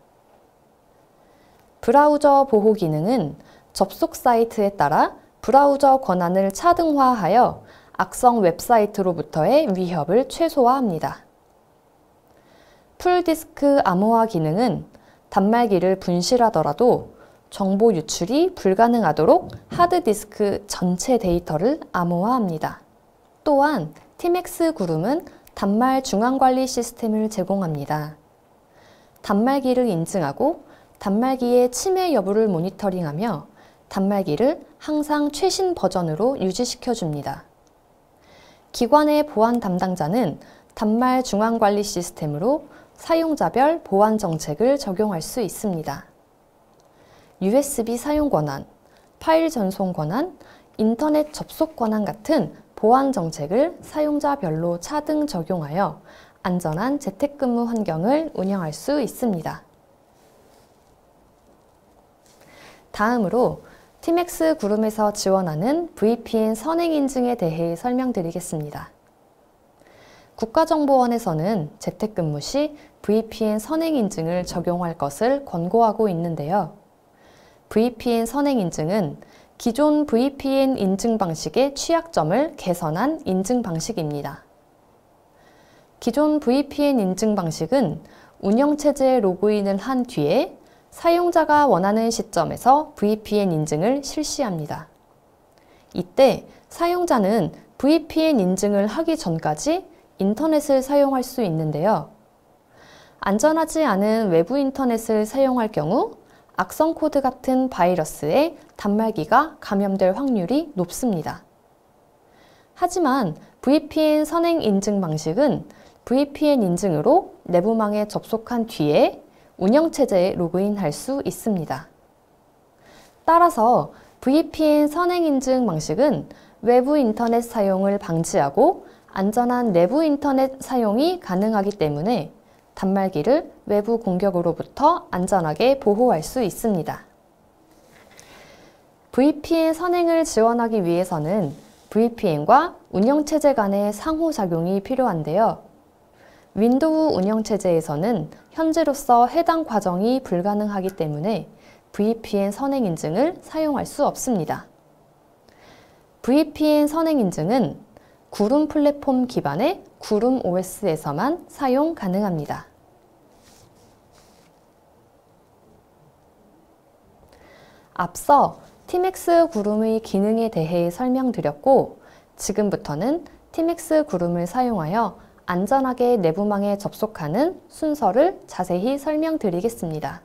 브라우저 보호 기능은 접속 사이트에 따라 브라우저 권한을 차등화하여 악성 웹사이트로부터의 위협을 최소화합니다. 풀디스크 암호화 기능은 단말기를 분실하더라도 정보 유출이 불가능하도록 하드디스크 전체 데이터를 암호화합니다. 또한 TMX 구름은 단말 중앙관리 시스템을 제공합니다. 단말기를 인증하고 단말기의 침해 여부를 모니터링하며 단말기를 항상 최신 버전으로 유지시켜줍니다. 기관의 보안 담당자는 단말 중앙관리 시스템으로 사용자별 보안 정책을 적용할 수 있습니다. USB 사용 권한, 파일 전송 권한, 인터넷 접속 권한 같은 보안 정책을 사용자별로 차등 적용하여 안전한 재택근무 환경을 운영할 수 있습니다. 다음으로 TMX 구름에서 지원하는 VPN 선행 인증에 대해 설명드리겠습니다. 국가정보원에서는 재택근무 시 VPN 선행 인증을 적용할 것을 권고하고 있는데요. VPN 선행 인증은 기존 VPN 인증 방식의 취약점을 개선한 인증 방식입니다. 기존 VPN 인증 방식은 운영체제에 로그인을 한 뒤에 사용자가 원하는 시점에서 VPN 인증을 실시합니다. 이때 사용자는 VPN 인증을 하기 전까지 인터넷을 사용할 수 있는데요. 안전하지 않은 외부 인터넷을 사용할 경우 악성 코드 같은 바이러스에 단말기가 감염될 확률이 높습니다. 하지만 VPN 선행 인증 방식은 VPN 인증으로 내부망에 접속한 뒤에 운영체제에 로그인할 수 있습니다. 따라서 VPN 선행 인증 방식은 외부 인터넷 사용을 방지하고 안전한 내부 인터넷 사용이 가능하기 때문에 단말기를 외부 공격으로부터 안전하게 보호할 수 있습니다. VPN 선행을 지원하기 위해서는 VPN과 운영체제 간의 상호작용이 필요한데요. 윈도우 운영체제에서는 현재로서 해당 과정이 불가능하기 때문에 VPN 선행 인증을 사용할 수 없습니다. VPN 선행 인증은 구름 플랫폼 기반의 구름 OS에서만 사용 가능합니다. 앞서 TMX 구름의 기능에 대해 설명드렸고, 지금부터는 TMX 구름을 사용하여 안전하게 내부망에 접속하는 순서를 자세히 설명드리겠습니다.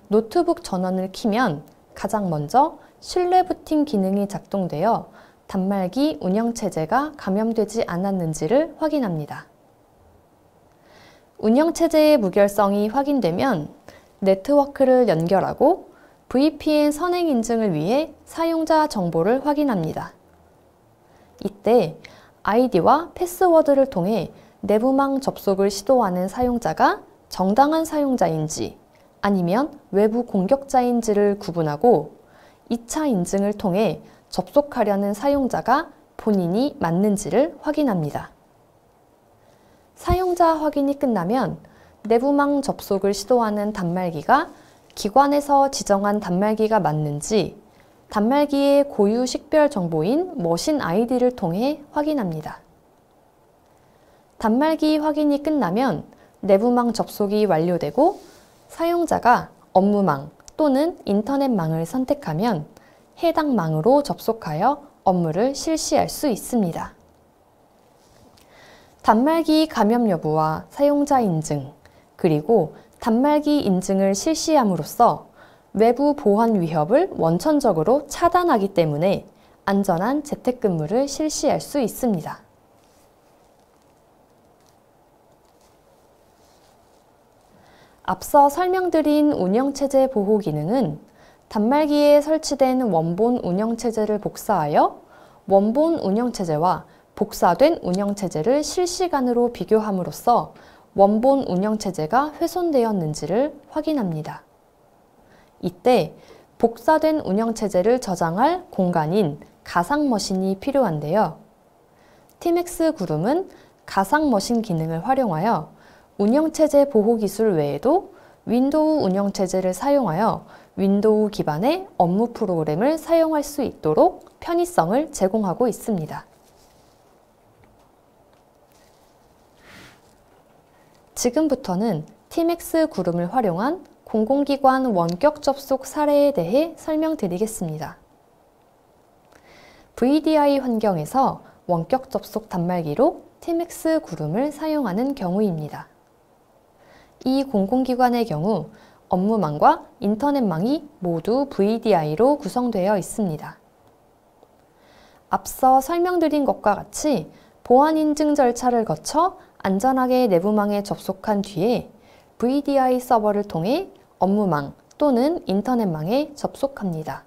노트북 전원을 켜면 가장 먼저 신뢰 부팅 기능이 작동되어 단말기 운영체제가 감염되지 않았는지를 확인합니다. 운영체제의 무결성이 확인되면 네트워크를 연결하고 VPN 선행 인증을 위해 사용자 정보를 확인합니다. 이때 아이디와 패스워드를 통해 내부망 접속을 시도하는 사용자가 정당한 사용자인지 아니면 외부 공격자인지를 구분하고 2차 인증을 통해 접속하려는 사용자가 본인이 맞는지를 확인합니다. 사용자 확인이 끝나면 내부망 접속을 시도하는 단말기가 기관에서 지정한 단말기가 맞는지 단말기의 고유 식별 정보인 머신 아이디를 통해 확인합니다. 단말기 확인이 끝나면 내부망 접속이 완료되고 사용자가 업무망 또는 인터넷망을 선택하면 해당 망으로 접속하여 업무를 실시할 수 있습니다. 단말기 감염 여부와 사용자 인증, 그리고 단말기 인증을 실시함으로써 외부 보안 위협을 원천적으로 차단하기 때문에 안전한 재택근무를 실시할 수 있습니다. 앞서 설명드린 운영체제 보호 기능은 단말기에 설치된 원본 운영체제를 복사하여 원본 운영체제와 복사된 운영체제를 실시간으로 비교함으로써 원본 운영체제가 훼손되었는지를 확인합니다. 이때 복사된 운영체제를 저장할 공간인 가상머신이 필요한데요. TMX 구름은 가상머신 기능을 활용하여 운영체제 보호 기술 외에도 윈도우 운영체제를 사용하여 윈도우 기반의 업무 프로그램을 사용할 수 있도록 편의성을 제공하고 있습니다. 지금부터는 TMX 구름을 활용한 공공기관 원격 접속 사례에 대해 설명드리겠습니다. VDI 환경에서 원격 접속 단말기로 TMX 구름을 사용하는 경우입니다. 이 공공기관의 경우 업무망과 인터넷망이 모두 VDI로 구성되어 있습니다. 앞서 설명드린 것과 같이 보안 인증 절차를 거쳐 안전하게 내부망에 접속한 뒤에 VDI 서버를 통해 업무망 또는 인터넷망에 접속합니다.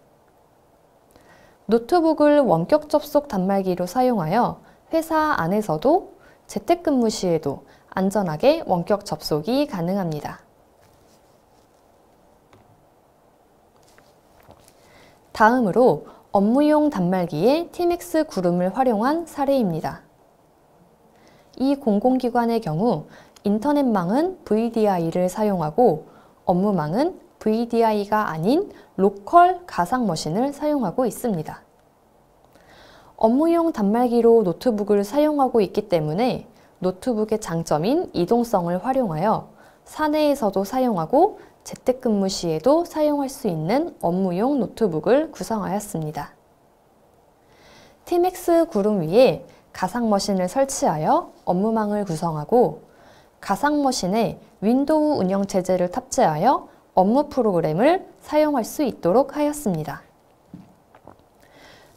노트북을 원격 접속 단말기로 사용하여 회사 안에서도 재택근무 시에도 안전하게 원격 접속이 가능합니다. 다음으로 업무용 단말기에 TMX 구름을 활용한 사례입니다. 이 공공기관의 경우 인터넷망은 VDI를 사용하고 업무망은 VDI가 아닌 로컬 가상머신을 사용하고 있습니다. 업무용 단말기로 노트북을 사용하고 있기 때문에 노트북의 장점인 이동성을 활용하여 사내에서도 사용하고 재택근무 시에도 사용할 수 있는 업무용 노트북을 구성하였습니다. TMX 구름 위에 가상머신을 설치하여 업무망을 구성하고 가상머신에 윈도우 운영체제를 탑재하여 업무 프로그램을 사용할 수 있도록 하였습니다.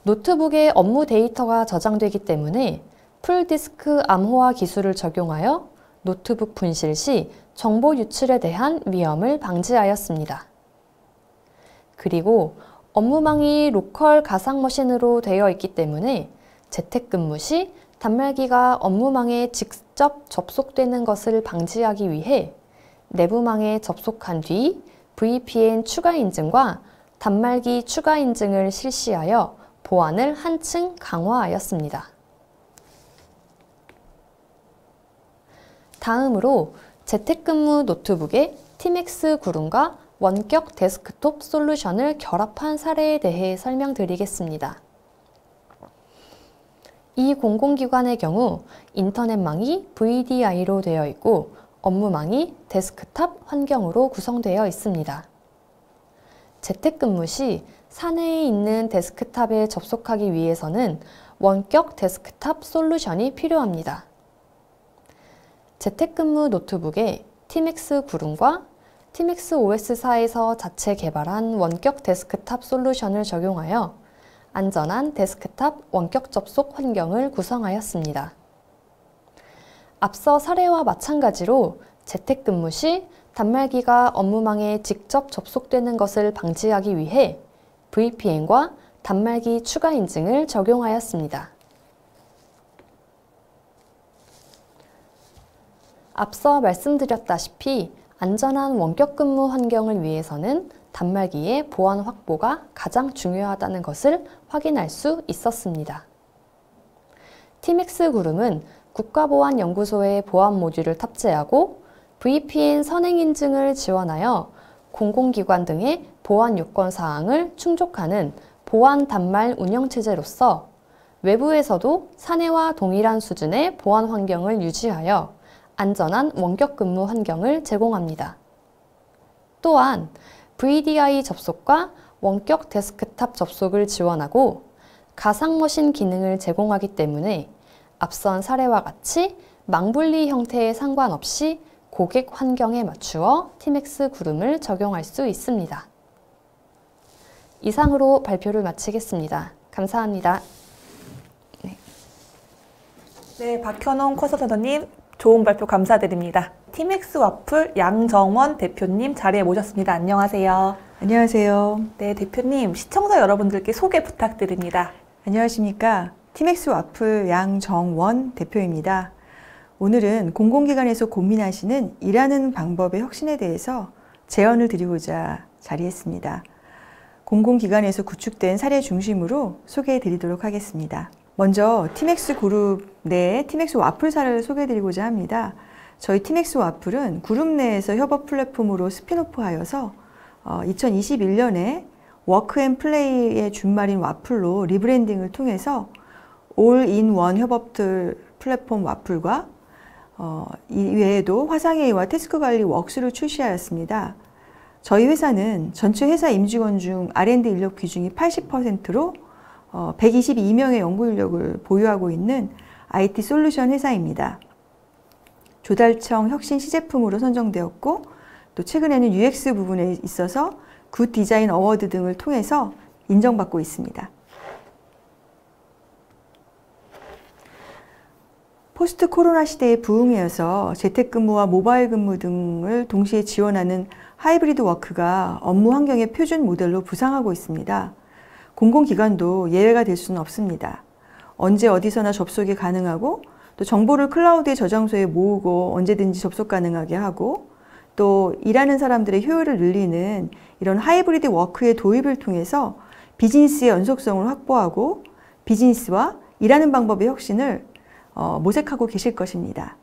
노트북에 업무 데이터가 저장되기 때문에 풀디스크 암호화 기술을 적용하여 노트북 분실 시 정보 유출에 대한 위험을 방지하였습니다. 그리고 업무망이 로컬 가상머신으로 되어 있기 때문에 재택근무 시 단말기가 업무망에 직접 접속되는 것을 방지하기 위해 내부망에 접속한 뒤 VPN 추가 인증과 단말기 추가 인증을 실시하여 보안을 한층 강화하였습니다. 다음으로 재택근무 노트북에 팀엑스 구름과 원격 데스크톱 솔루션을 결합한 사례에 대해 설명드리겠습니다. 이 공공기관의 경우 인터넷망이 VDI로 되어 있고 업무망이 데스크탑 환경으로 구성되어 있습니다. 재택근무 시 사내에 있는 데스크탑에 접속하기 위해서는 원격 데스크탑 솔루션이 필요합니다. 재택근무 노트북에 팀엑스 구름과 팀엑스 OS4에서 자체 개발한 원격 데스크탑 솔루션을 적용하여 안전한 데스크탑 원격 접속 환경을 구성하였습니다. 앞서 사례와 마찬가지로 재택근무 시 단말기가 업무망에 직접 접속되는 것을 방지하기 위해 VPN과 단말기 추가 인증을 적용하였습니다. 앞서 말씀드렸다시피 안전한 원격 근무 환경을 위해서는 단말기의 보안 확보가 가장 중요하다는 것을 확인할 수 있었습니다. 팀엑스 구름은 국가보안연구소의 보안 모듈을 탑재하고 VPN 선행 인증을 지원하여 공공기관 등의 보안 요건 사항을 충족하는 보안 단말 운영체제로서 외부에서도 사내와 동일한 수준의 보안 환경을 유지하여 안전한 원격 근무 환경을 제공합니다. 또한 VDI 접속과 원격 데스크탑 접속을 지원하고 가상머신 기능을 제공하기 때문에 앞선 사례와 같이 망분리 형태에 상관없이 고객 환경에 맞추어 팀엑스 구름을 적용할 수 있습니다. 이상으로 발표를 마치겠습니다. 감사합니다. 네, 박현홍 컨설턴트님 좋은 발표 감사드립니다. 팀엑스 와플 양정원 대표님 자리에 모셨습니다. 안녕하세요. 안녕하세요. 네, 대표님 시청자 여러분들께 소개 부탁드립니다. 안녕하십니까. 팀엑스 와플 양정원 대표입니다. 오늘은 공공기관에서 고민하시는 일하는 방법의 혁신에 대해서 제언을 드리고자 자리했습니다. 공공기관에서 구축된 사례 중심으로 소개해 드리도록 하겠습니다. 먼저 팀엑스 그룹 내 팀엑스 와플 사례를 소개해 드리고자 합니다. 저희 팀엑스 와플은 그룹 내에서 협업 플랫폼으로 스핀오프하여서 2021년에 워크앤플레이의 준말인 와플로 리브랜딩을 통해서 올인원 협업 플랫폼 와플과 이외에도 화상회의와 태스크 관리 웍스를 출시하였습니다. 저희 회사는 전체 회사 임직원 중 R&D 인력 비중이 80%로 122명의 연구 인력을 보유하고 있는 IT 솔루션 회사입니다. 조달청 혁신 시제품으로 선정되었고 또 최근에는 UX 부분에 있어서 굿 디자인 어워드 등을 통해서 인정받고 있습니다. 포스트 코로나 시대에 부응해서 재택근무와 모바일 근무 등을 동시에 지원하는 하이브리드 워크가 업무 환경의 표준 모델로 부상하고 있습니다. 공공기관도 예외가 될 수는 없습니다. 언제 어디서나 접속이 가능하고 또 정보를 클라우드의 저장소에 모으고 언제든지 접속 가능하게 하고 또 일하는 사람들의 효율을 늘리는 이런 하이브리드 워크의 도입을 통해서 비즈니스의 연속성을 확보하고 비즈니스와 일하는 방법의 혁신을 모색하고 계실 것입니다.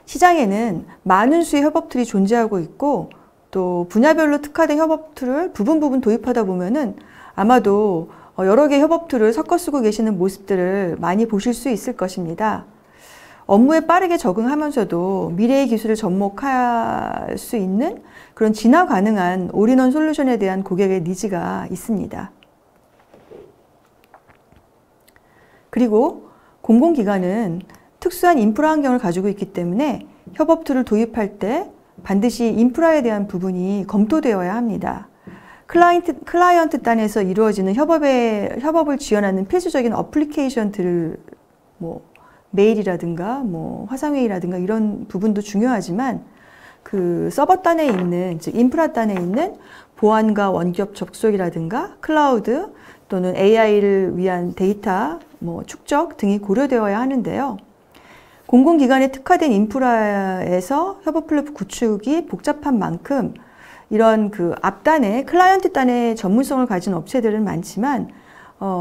시장에는 많은 수의 협업 툴이 존재하고 있고 또 분야별로 특화된 협업 툴을 부분 도입하다 보면은 아마도 여러 개의 협업 툴을 섞어 쓰고 계시는 모습들을 많이 보실 수 있을 것입니다. 업무에 빠르게 적응하면서도 미래의 기술을 접목할 수 있는 그런 진화 가능한 올인원 솔루션에 대한 고객의 니즈가 있습니다. 그리고 공공기관은 특수한 인프라 환경을 가지고 있기 때문에 협업 툴을 도입할 때 반드시 인프라에 대한 부분이 검토되어야 합니다. 클라이언트 단에서 이루어지는 협업을 지원하는 필수적인 어플리케이션들을 메일이라든가 화상회의라든가 이런 부분도 중요하지만 그 서버 단에 있는, 즉 인프라 단에 있는 보안과 원격 접속이라든가 클라우드 또는 AI를 위한 데이터 축적 등이 고려되어야 하는데요. 공공기관에 특화된 인프라에서 협업 플랫폼 구축이 복잡한 만큼 이런 그 앞단에 클라이언트 단의 전문성을 가진 업체들은 많지만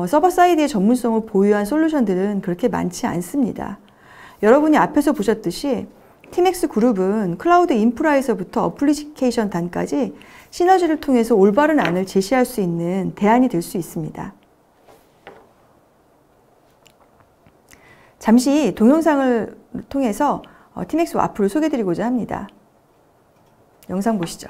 서버 사이드의 전문성을 보유한 솔루션들은 그렇게 많지 않습니다. 여러분이 앞에서 보셨듯이 팀엑스 그룹은 클라우드 인프라에서부터 어플리케이션 단까지 시너지를 통해서 올바른 안을 제시할 수 있는 대안이 될 수 있습니다. 잠시 동영상을 통해서 팀엑스 와플을 소개해드리고자 합니다. 영상 보시죠.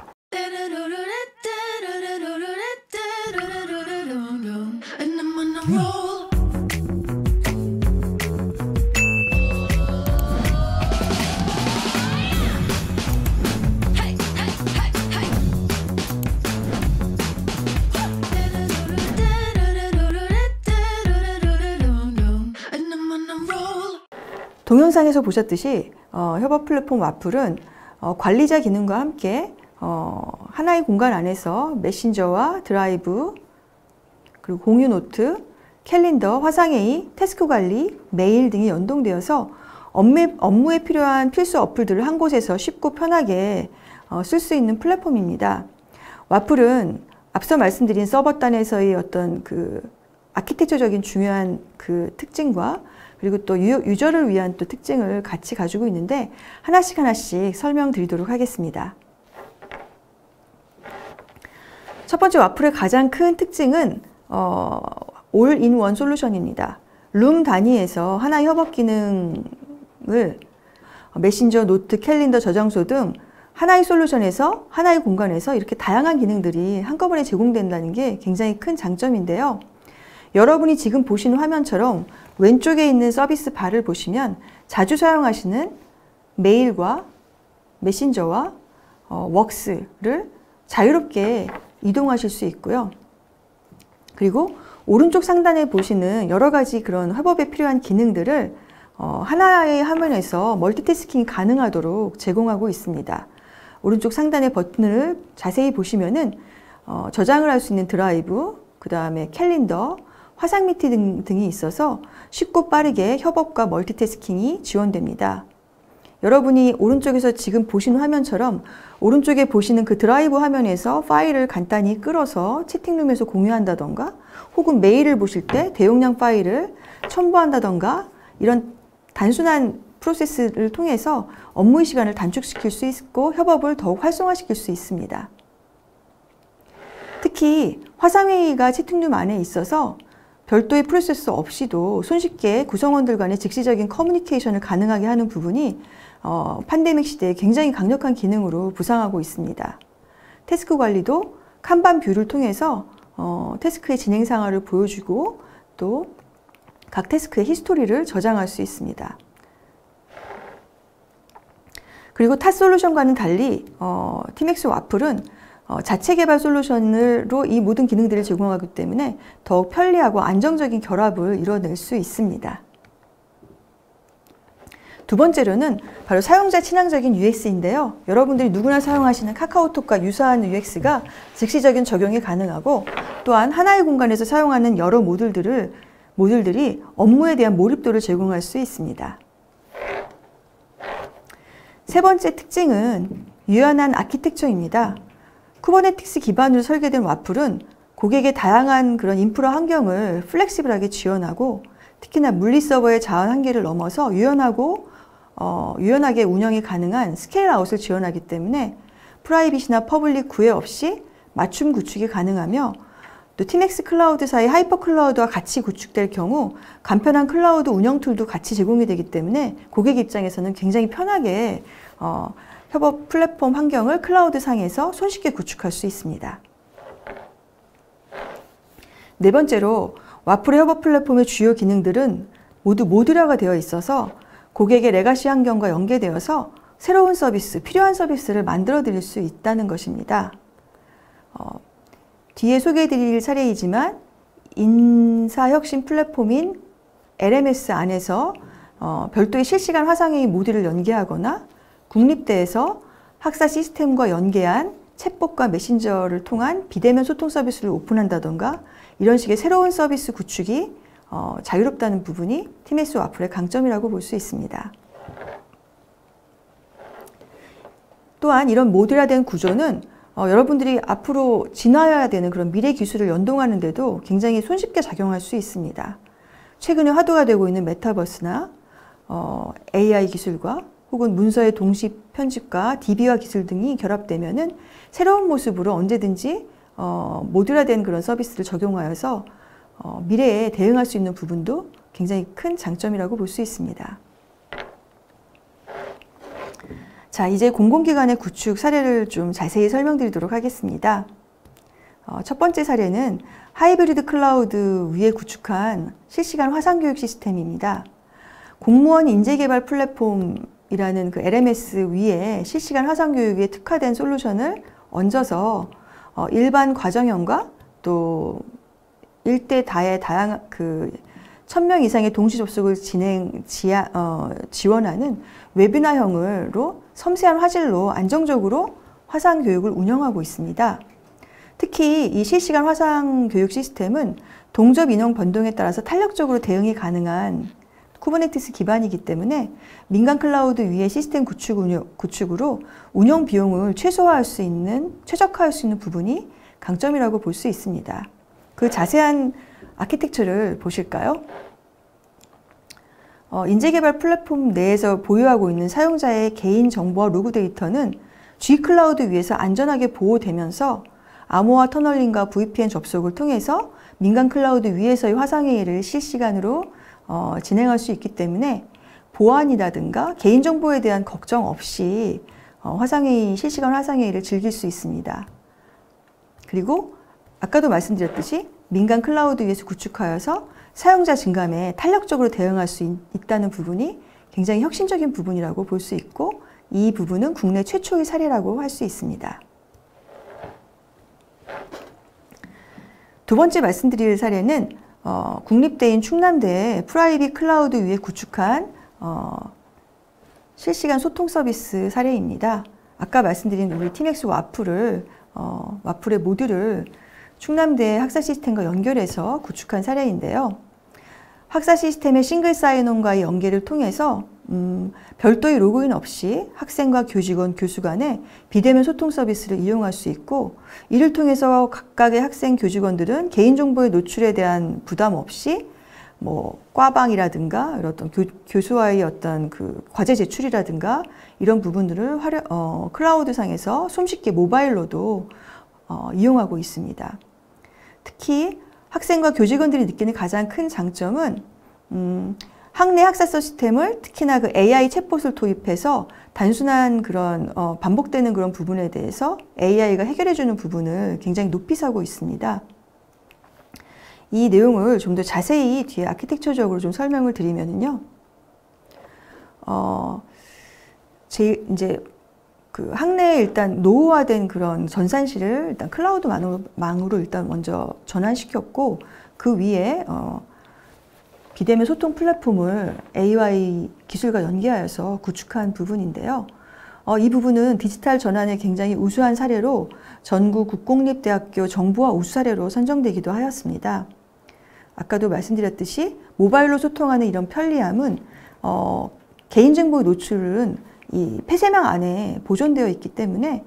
동영상에서 보셨듯이 협업 플랫폼 와플은 관리자 기능과 함께 하나의 공간 안에서 메신저와 드라이브, 그리고 공유 노트, 캘린더, 화상회의, 태스크 관리, 메일 등이 연동되어서 업무에 필요한 필수 어플들을 한 곳에서 쉽고 편하게 쓸 수 있는 플랫폼입니다. 와플은 앞서 말씀드린 서버단에서의 어떤 그 아키텍처적인 중요한 그 특징과 그리고 또 유저를 위한 또 특징을 같이 가지고 있는데 하나씩 설명드리도록 하겠습니다. 첫 번째 와플의 가장 큰 특징은 올인원 솔루션입니다. 룸 단위에서 하나의 협업 기능을 메신저, 노트, 캘린더, 저장소 등 하나의 솔루션에서 하나의 공간에서 이렇게 다양한 기능들이 한꺼번에 제공된다는 게 굉장히 큰 장점인데요. 여러분이 지금 보시는 화면처럼 왼쪽에 있는 서비스 바를 보시면 자주 사용하시는 메일과 메신저와 웍스를 자유롭게 이동하실 수 있고요. 그리고 오른쪽 상단에 보시는 여러 가지 그런 협업에 필요한 기능들을 하나의 화면에서 멀티태스킹이 가능하도록 제공하고 있습니다. 오른쪽 상단의 버튼을 자세히 보시면은 저장을 할 수 있는 드라이브, 그 다음에 캘린더, 화상 미팅 등이 있어서 쉽고 빠르게 협업과 멀티태스킹이 지원됩니다. 여러분이 오른쪽에서 지금 보시는 화면처럼 오른쪽에 보시는 그 드라이브 화면에서 파일을 간단히 끌어서 채팅룸에서 공유한다던가 혹은 메일을 보실 때 대용량 파일을 첨부한다던가 이런 단순한 프로세스를 통해서 업무의 시간을 단축시킬 수 있고 협업을 더욱 활성화시킬 수 있습니다. 특히 화상회의가 채팅룸 안에 있어서 별도의 프로세스 없이도 손쉽게 구성원들 간의 즉시적인 커뮤니케이션을 가능하게 하는 부분이 팬데믹 시대에 굉장히 강력한 기능으로 부상하고 있습니다. 태스크 관리도 칸반 뷰를 통해서 태스크의 진행 상황을 보여주고 또 각 태스크의 히스토리를 저장할 수 있습니다. 그리고 타 솔루션과는 달리 팀엑스 와플은 자체 개발 솔루션으로 이 모든 기능들을 제공하기 때문에 더욱 편리하고 안정적인 결합을 이뤄낼 수 있습니다. 두 번째로는 바로 사용자 친화적인 UX인데요. 여러분들이 누구나 사용하시는 카카오톡과 유사한 UX가 즉시적인 적용이 가능하고 또한 하나의 공간에서 사용하는 여러 모듈들이 업무에 대한 몰입도를 제공할 수 있습니다. 세 번째 특징은 유연한 아키텍처입니다. 쿠버네티스 기반으로 설계된 와플은 고객의 다양한 그런 인프라 환경을 플렉시블하게 지원하고 특히나 물리 서버의 자원 한계를 넘어서 유연하게 운영이 가능한 스케일 아웃을 지원하기 때문에 프라이빗이나 퍼블릭 구애 없이 맞춤 구축이 가능하며 또 팀엑스 클라우드사의 하이퍼 클라우드와 같이 구축될 경우 간편한 클라우드 운영 툴도 같이 제공이 되기 때문에 고객 입장에서는 굉장히 편하게 협업 플랫폼 환경을 클라우드 상에서 손쉽게 구축할 수 있습니다. 네 번째로 와플의 협업 플랫폼의 주요 기능들은 모두 모듈화가 되어 있어서 고객의 레가시 환경과 연계되어서 새로운 서비스, 필요한 서비스를 만들어 드릴 수 있다는 것입니다. 뒤에 소개해 드릴 사례이지만 인사혁신 플랫폼인 LMS 안에서 별도의 실시간 화상회의 모듈을 연계하거나 국립대에서 학사 시스템과 연계한 챗봇과 메신저를 통한 비대면 소통 서비스를 오픈한다던가 이런 식의 새로운 서비스 구축이 자유롭다는 부분이 팀엑스 와플의 강점이라고 볼 수 있습니다. 또한 이런 모듈화된 구조는 여러분들이 앞으로 지나야 되는 그런 미래 기술을 연동하는 데도 굉장히 손쉽게 작용할 수 있습니다. 최근에 화두가 되고 있는 메타버스나 AI 기술과 혹은 문서의 동시 편집과 DB화 기술 등이 결합되면은 새로운 모습으로 언제든지 모듈화된 그런 서비스를 적용하여서 미래에 대응할 수 있는 부분도 굉장히 큰 장점이라고 볼 수 있습니다. 자, 이제 공공기관의 구축 사례를 좀 자세히 설명드리도록 하겠습니다. 첫 번째 사례는 하이브리드 클라우드 위에 구축한 실시간 화상교육 시스템입니다. 공무원 인재개발 플랫폼이라는 그 LMS 위에 실시간 화상교육에 특화된 솔루션을 얹어서 일반 과정형과 또 1대 다의 다양한 1000명 이상의 동시 접속을 지원하는 웨비나형으로 섬세한 화질로 안정적으로 화상 교육을 운영하고 있습니다. 특히 이 실시간 화상 교육 시스템은 동접 인원 변동에 따라서 탄력적으로 대응이 가능한 쿠버네티스 기반이기 때문에 민간 클라우드 위에 시스템 구축으로 운영 비용을 최적화할 수 있는 부분이 강점이라고 볼 수 있습니다. 그 자세한 아키텍처를 보실까요? 인재개발 플랫폼 내에서 보유하고 있는 사용자의 개인 정보와 로그 데이터는 G클라우드 위에서 안전하게 보호되면서 암호화 터널링과 VPN 접속을 통해서 민간 클라우드 위에서의 화상회의를 실시간으로 진행할 수 있기 때문에 보안이라든가 개인정보에 대한 걱정 없이 실시간 화상회의를 즐길 수 있습니다. 그리고 아까도 말씀드렸듯이 민간 클라우드 위에서 구축하여서 사용자 증감에 탄력적으로 대응할 수 있다는 부분이 굉장히 혁신적인 부분이라고 볼 수 있고 이 부분은 국내 최초의 사례라고 할 수 있습니다. 두 번째 말씀드릴 사례는 국립대인 충남대 프라이빗 클라우드 위에 구축한 실시간 소통 서비스 사례입니다. 아까 말씀드린 우리 TMX 와플의 모듈을 충남대 학사 시스템과 연결해서 구축한 사례인데요. 학사 시스템의 싱글 사인온과의 연계를 통해서 별도의 로그인 없이 학생과 교직원, 교수 간의 비대면 소통 서비스를 이용할 수 있고 이를 통해서 각각의 학생, 교직원들은 개인정보의 노출에 대한 부담 없이 과방이라든가 어떤 교수와의 어떤 그 과제 제출이라든가 이런 부분들을 클라우드 상에서 손쉽게 모바일로도 이용하고 있습니다. 특히 학생과 교직원들이 느끼는 가장 큰 장점은 학내 학사 시스템을 특히나 그 AI 챗봇을 도입해서 단순한 그런 반복되는 그런 부분에 대해서 AI가 해결해주는 부분을 굉장히 높이 사고 있습니다. 이 내용을 좀 더 자세히 뒤에 아키텍처적으로 좀 설명을 드리면요. 그 학내에 일단 노후화된 그런 전산실을 일단 클라우드 망으로 일단 먼저 전환시켰고 그 위에 비대면 소통 플랫폼을 AI 기술과 연계하여서 구축한 부분인데요. 이 부분은 디지털 전환의 굉장히 우수한 사례로 전국 국공립대학교 정보화 우수 사례로 선정되기도 하였습니다. 아까도 말씀드렸듯이 모바일로 소통하는 이런 편리함은 개인정보 노출은 이 폐쇄망 안에 보존되어 있기 때문에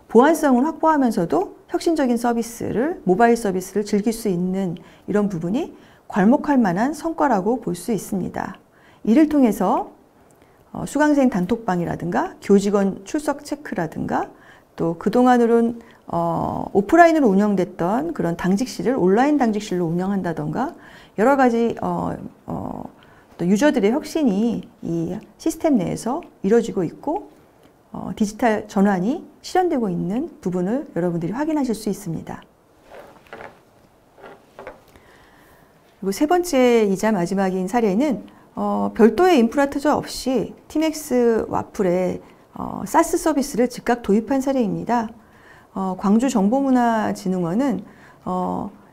보안성을 확보하면서도 혁신적인 모바일 서비스를 즐길 수 있는 이런 부분이 괄목할 만한 성과라고 볼 수 있습니다. 이를 통해서 수강생 단톡방이라든가 교직원 출석 체크라든가 또 그동안으로는 오프라인으로 운영됐던 그런 당직실을 온라인 당직실로 운영한다던가 여러 가지 또 유저들의 혁신이 이 시스템 내에서 이루어지고 있고 디지털 전환이 실현되고 있는 부분을 여러분들이 확인하실 수 있습니다. 그리고 세 번째이자 마지막인 사례는 별도의 인프라 투자 없이 TMX 와플의 사스 서비스를 즉각 도입한 사례입니다. 광주정보문화진흥원은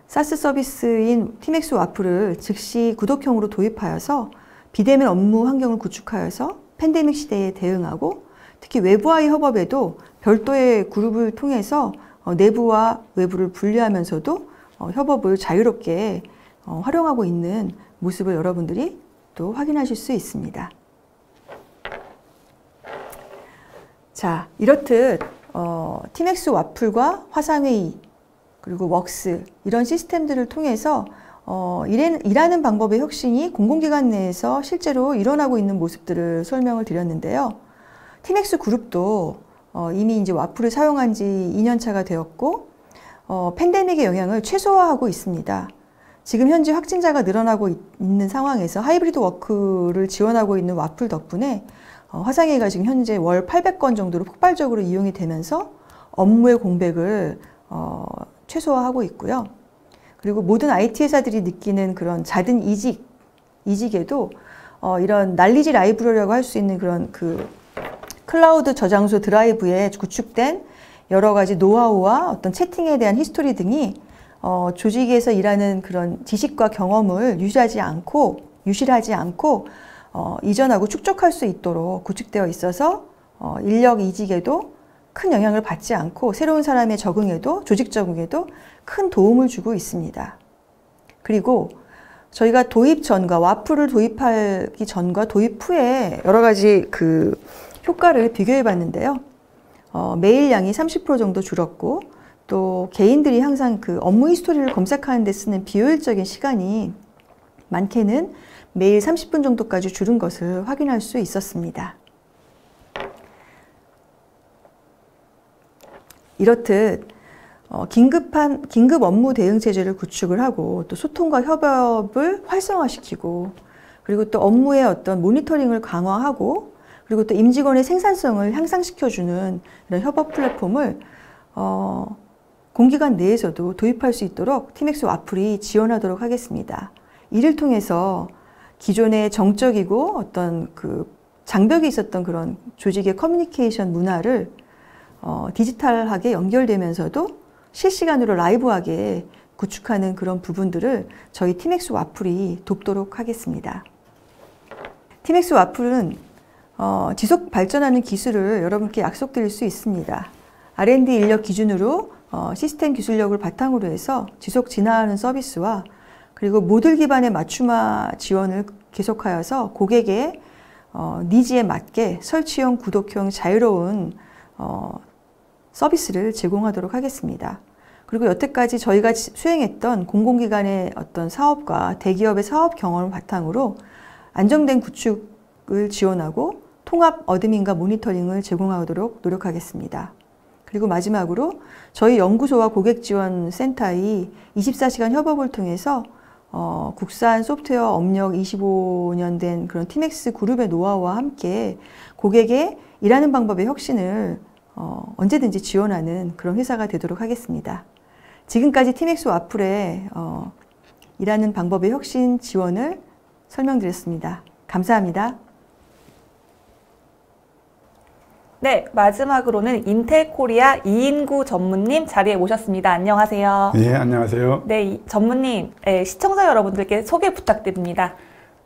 사스 서비스인 TMX 와플을 즉시 구독형으로 도입하여서 비대면 업무 환경을 구축하여서 팬데믹 시대에 대응하고 특히 외부와의 협업에도 별도의 그룹을 통해서 내부와 외부를 분리하면서도 협업을 자유롭게 활용하고 있는 모습을 여러분들이 또 확인하실 수 있습니다. 자, 이렇듯 티맥스 와플과 화상회의 그리고 웍스 이런 시스템들을 통해서 일하는 방법의 혁신이 공공기관 내에서 실제로 일어나고 있는 모습들을 설명을 드렸는데요. 티맥스 그룹도 이미 이제 와플을 사용한 지 2년 차가 되었고 팬데믹의 영향을 최소화하고 있습니다. 지금 현재 확진자가 늘어나고 있는 상황에서 하이브리드 워크를 지원하고 있는 와플 덕분에 화상회의가 지금 현재 월 800건 정도로 폭발적으로 이용이 되면서 업무의 공백을 최소화하고 있고요. 그리고 모든 IT 회사들이 느끼는 그런 잦은 이직에도 이런 난리지 라이브러리라고 할 수 있는 그런 그 클라우드 저장소 드라이브에 구축된 여러 가지 노하우와 어떤 채팅에 대한 히스토리 등이 조직에서 일하는 그런 지식과 경험을 유실하지 않고 이전하고 축적할 수 있도록 구축되어 있어서 인력 이직에도 큰 영향을 받지 않고 새로운 사람의 적응에도 조직 적응에도 큰 도움을 주고 있습니다. 그리고 저희가 도입 전과 와플을 도입하기 전과 도입 후에 여러 가지 그 효과를 비교해 봤는데요. 메일량이 30% 정도 줄었고 또 개인들이 항상 그 업무 히스토리를 검색하는 데 쓰는 비효율적인 시간이 많게는 매일 30분 정도까지 줄은 것을 확인할 수 있었습니다. 이렇듯 긴급 업무 대응 체제를 구축을 하고 또 소통과 협업을 활성화시키고 그리고 또 업무의 어떤 모니터링을 강화하고 그리고 또 임직원의 생산성을 향상시켜주는 이런 협업 플랫폼을 공기관 내에서도 도입할 수 있도록 티맥스 와플이 지원하도록 하겠습니다. 이를 통해서 기존의 정적이고 어떤 그 장벽이 있었던 그런 조직의 커뮤니케이션 문화를 디지털하게 연결되면서도 실시간으로 라이브하게 구축하는 그런 부분들을 저희 티맥스 와플이 돕도록 하겠습니다. 티맥스 와플은 지속 발전하는 기술을 여러분께 약속드릴 수 있습니다. R&D 인력 기준으로 시스템 기술력을 바탕으로 해서 지속 진화하는 서비스와 그리고 모듈 기반의 맞춤화 지원을 계속하여서 고객의 니즈에 맞게 설치형, 구독형, 자유로운 서비스를 제공하도록 하겠습니다. 그리고 여태까지 저희가 수행했던 공공기관의 어떤 사업과 대기업의 사업 경험을 바탕으로 안정된 구축을 지원하고 통합 어드민과 모니터링을 제공하도록 노력하겠습니다. 그리고 마지막으로 저희 연구소와 고객지원센터의 24시간 협업을 통해서 국산 소프트웨어 업력 25년 된 그런 티맥스 그룹의 노하우와 함께 고객의 일하는 방법의 혁신을 언제든지 지원하는 그런 회사가 되도록 하겠습니다. 지금까지 티맥스 와플의 일하는 방법의 혁신 지원을 설명드렸습니다. 감사합니다. 네, 마지막으로는 인텔 코리아 이인구 전무님 자리에 모셨습니다. 안녕하세요. 네, 안녕하세요. 네, 전무님, 시청자 여러분들께 소개 부탁드립니다.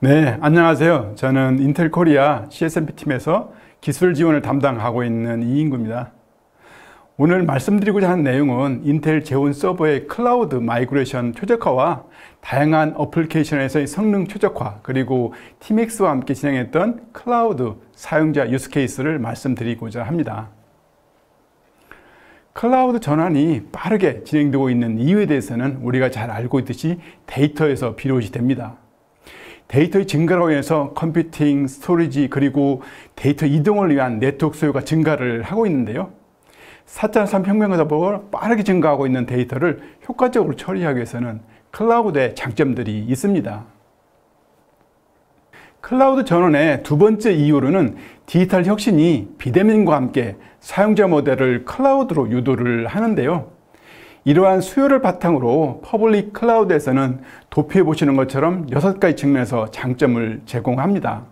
네, 안녕하세요. 저는 인텔 코리아 CSMP 팀에서 기술 지원을 담당하고 있는 이인구입니다. 오늘 말씀드리고자 하는 내용은 인텔 제온 서버의 클라우드 마이그레이션 최적화와 다양한 어플리케이션에서의 성능 최적화 그리고 티맥스와 함께 진행했던 클라우드 사용자 유스 케이스를 말씀드리고자 합니다. 클라우드 전환이 빠르게 진행되고 있는 이유에 대해서는 우리가 잘 알고 있듯이 데이터에서 비롯이 됩니다. 데이터의 증가로 인해서 컴퓨팅, 스토리지 그리고 데이터 이동을 위한 네트워크 수요가 증가를 하고 있는데요. 4차 산업혁명에서 빠르게 증가하고 있는 데이터를 효과적으로 처리하기 위해서는 클라우드의 장점들이 있습니다. 클라우드 전환의 두 번째 이유로는 디지털 혁신이 비대면과 함께 사용자 모델을 클라우드로 유도를 하는데요. 이러한 수요를 바탕으로 퍼블릭 클라우드에서는 도표에 보시는 것처럼 6가지 측면에서 장점을 제공합니다.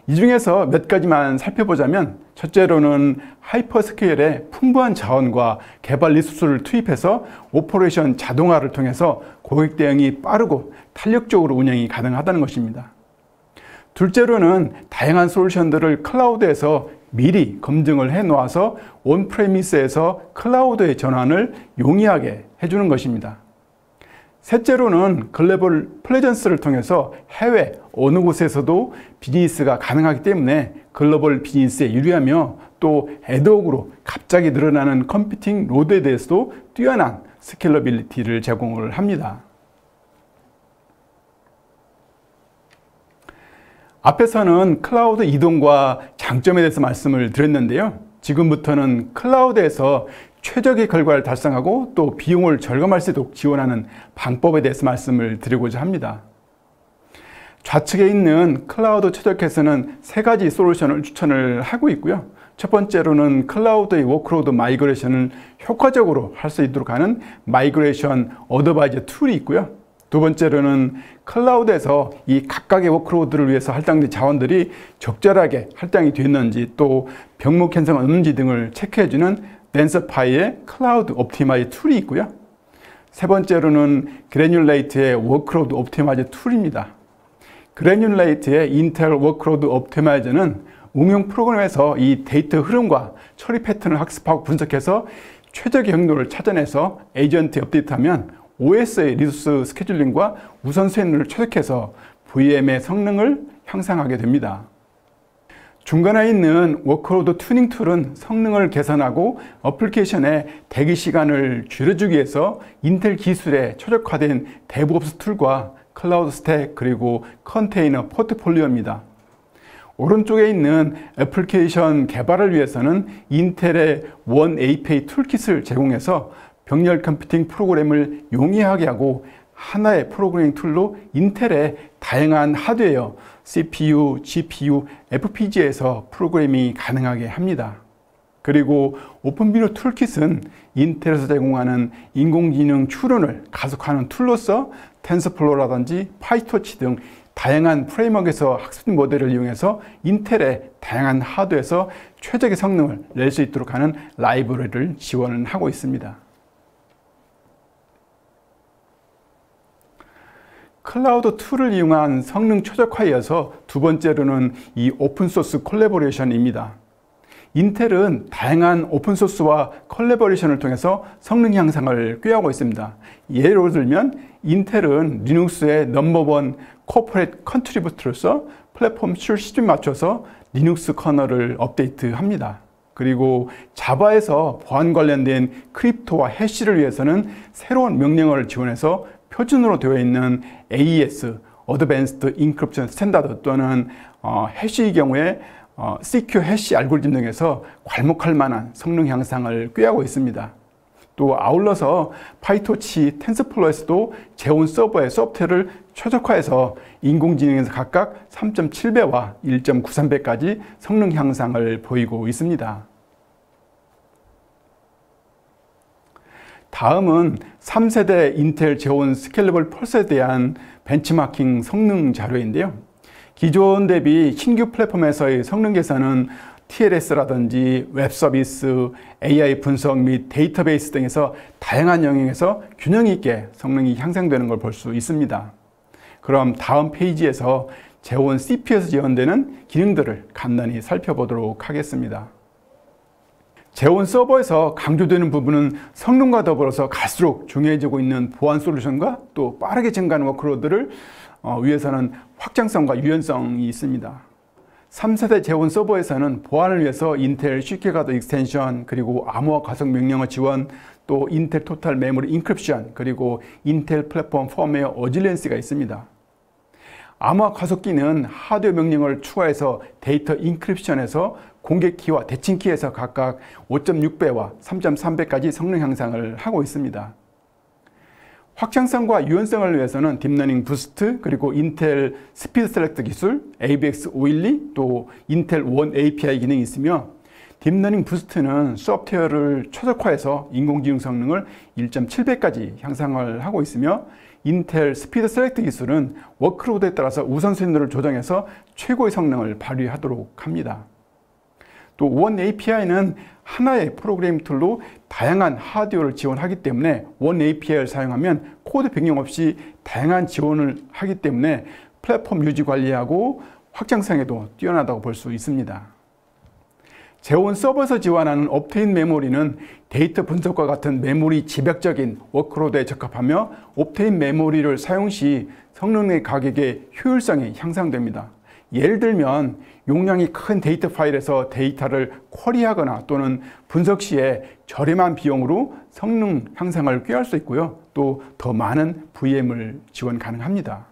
이 중에서 몇 가지만 살펴보자면 첫째로는 하이퍼스케일의 풍부한 자원과 개발 리소스를 투입해서 오퍼레이션 자동화를 통해서 고객 대응이 빠르고 탄력적으로 운영이 가능하다는 것입니다. 둘째로는 다양한 솔루션들을 클라우드에서 미리 검증을 해 놓아서 온프레미스에서 클라우드의 전환을 용이하게 해주는 것입니다. 셋째로는 글로벌 플레전스를 통해서 해외 어느 곳에서도 비즈니스가 가능하기 때문에 글로벌 비즈니스에 유리하며 또 애드옥으로 갑자기 늘어나는 컴퓨팅 로드에 대해서도 뛰어난 스케일러빌리티를 제공을 합니다. 앞에서는 클라우드 이동과 장점에 대해서 말씀을 드렸는데요. 지금부터는 클라우드에서 최적의 결과를 달성하고 또 비용을 절감할 수 있도록 지원하는 방법에 대해서 말씀을 드리고자 합니다. 좌측에 있는 클라우드 최적화에서는 세 가지 솔루션을 추천을 하고 있고요. 첫 번째로는 클라우드의 워크로드 마이그레이션을 효과적으로 할 수 있도록 하는 마이그레이션 어드바이저 툴이 있고요. 두 번째로는 클라우드에서 이 각각의 워크로드를 위해서 할당된 자원들이 적절하게 할당이 됐는지 또 병목 편성이 없는지 등을 체크해주는 댄서파이의 클라우드 옵티마이저 툴이 있고요. 세 번째로는 그래뉼레이트의 워크로드 옵티마이저 툴입니다. 그래뉼레이트의 인텔 워크로드 옵티마이저는 응용 프로그램에서 이 데이터 흐름과 처리 패턴을 학습하고 분석해서 최적의 경로를 찾아내서 에이전트에 업데이트하면 OS의 리소스 스케줄링과 우선순위를 최적화해서 VM의 성능을 향상하게 됩니다. 중간에 있는 워크로드 튜닝 툴은 성능을 개선하고 어플리케이션의 대기 시간을 줄여주기 위해서 인텔 기술에 최적화된 데브옵스 툴과 클라우드 스택 그리고 컨테이너 포트폴리오입니다. 오른쪽에 있는 애플리케이션 개발을 위해서는 인텔의 원 API 툴킷을 제공해서 병렬 컴퓨팅 프로그램을 용이하게 하고 하나의 프로그래밍 툴로 인텔의 다양한 하드웨어, CPU, GPU, FPGA에서 프로그래밍이 가능하게 합니다. 그리고 오픈비노 툴킷은 인텔에서 제공하는 인공지능 추론을 가속하는 툴로서 텐서플로우라든지 파이토치 등 다양한 프레임워크에서 학습 모델을 이용해서 인텔의 다양한 하드에서 최적의 성능을 낼 수 있도록 하는 라이브러리를 지원을 하고 있습니다. 클라우드 툴을 이용한 성능 최적화에 이어서 두 번째로는 이 오픈소스 콜래보레이션입니다. 인텔은 다양한 오픈소스와 콜래보레이션을 통해서 성능 향상을 꾀하고 있습니다. 예를 들면 인텔은 리눅스의 넘버원 코퍼레이트 컨트리뷰터로서 플랫폼 출시에 맞춰서 리눅스 커널을 업데이트합니다. 그리고 자바에서 보안 관련된 크립토와 해시를 위해서는 새로운 명령어를 지원해서 표준으로 되어 있는 AES, Advanced Encryption Standard 또는 해시의 경우에 CQ 해시 알고리즘 등에서 괄목할 만한 성능 향상을 꾀하고 있습니다. 또 아울러서 파이토치 텐서플로우에서도 재온 서버의 소프트웨어를 최적화해서 인공지능에서 각각 3.7배와 1.93배까지 성능 향상을 보이고 있습니다. 다음은 3세대 인텔 제온 스케일러블 펄스에 대한 벤치마킹 성능 자료인데요. 기존 대비 신규 플랫폼에서의 성능 개선은 TLS라든지 웹서비스, AI 분석 및 데이터베이스 등에서 다양한 영역에서 균형 있게 성능이 향상되는 걸 볼 수 있습니다. 그럼 다음 페이지에서 제온 CPU에서 지원되는 기능들을 간단히 살펴보도록 하겠습니다. 제온 서버에서 강조되는 부분은 성능과 더불어서 갈수록 중요해지고 있는 보안 솔루션과 또 빠르게 증가하는 워크로드를 위해서는 확장성과 유연성이 있습니다. 3세대 제온 서버에서는 보안을 위해서 인텔 시큐가드 익스텐션 그리고 암호화 가속 명령어 지원 또 인텔 토탈 메모리 인크립션 그리고 인텔 플랫폼 펌웨어 어질리언시가 있습니다. 암호화 가속기는 하드웨어 명령어를 추가해서 데이터 인크립션에서 공개키와 대칭키에서 각각 5.6배와 3.3배까지 성능 향상을 하고 있습니다. 확장성과 유연성을 위해서는 딥러닝 부스트 그리고 인텔 스피드 셀렉트 기술, AVX 512 또 인텔 원 API 기능이 있으며 딥러닝 부스트는 소프트웨어를 최적화해서 인공지능 성능을 1.7배까지 향상을 하고 있으며 인텔 스피드 셀렉트 기술은 워크로드에 따라서 우선순위를 조정해서 최고의 성능을 발휘하도록 합니다. 또 원 API는 하나의 프로그래밍 툴로 다양한 하드웨어를 지원하기 때문에 원 API를 사용하면 코드 변경 없이 다양한 지원을 하기 때문에 플랫폼 유지 관리하고 확장성에도 뛰어나다고 볼 수 있습니다. 재온 서버에서 지원하는 옵테인 메모리는 데이터 분석과 같은 메모리 집약적인 워크로드에 적합하며 옵테인 메모리를 사용 시 성능의 가격의 효율성이 향상됩니다. 예를 들면 용량이 큰 데이터 파일에서 데이터를 쿼리하거나 또는 분석 시에 저렴한 비용으로 성능 향상을 꾀할 수 있고요. 또 더 많은 VM을 지원 가능합니다.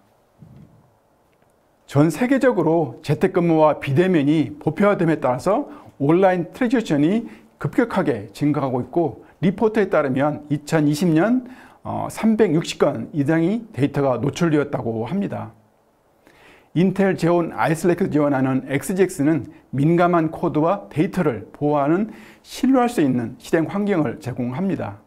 전 세계적으로 재택근무와 비대면이 보편화됨에 따라서 온라인 트랜지션이 급격하게 증가하고 있고, 리포트에 따르면 2020년 360건 이상의 데이터가 노출되었다고 합니다. 인텔 제온 아이슬레이크 지원하는 XGX는 민감한 코드와 데이터를 보호하는 신뢰할 수 있는 실행 환경을 제공합니다.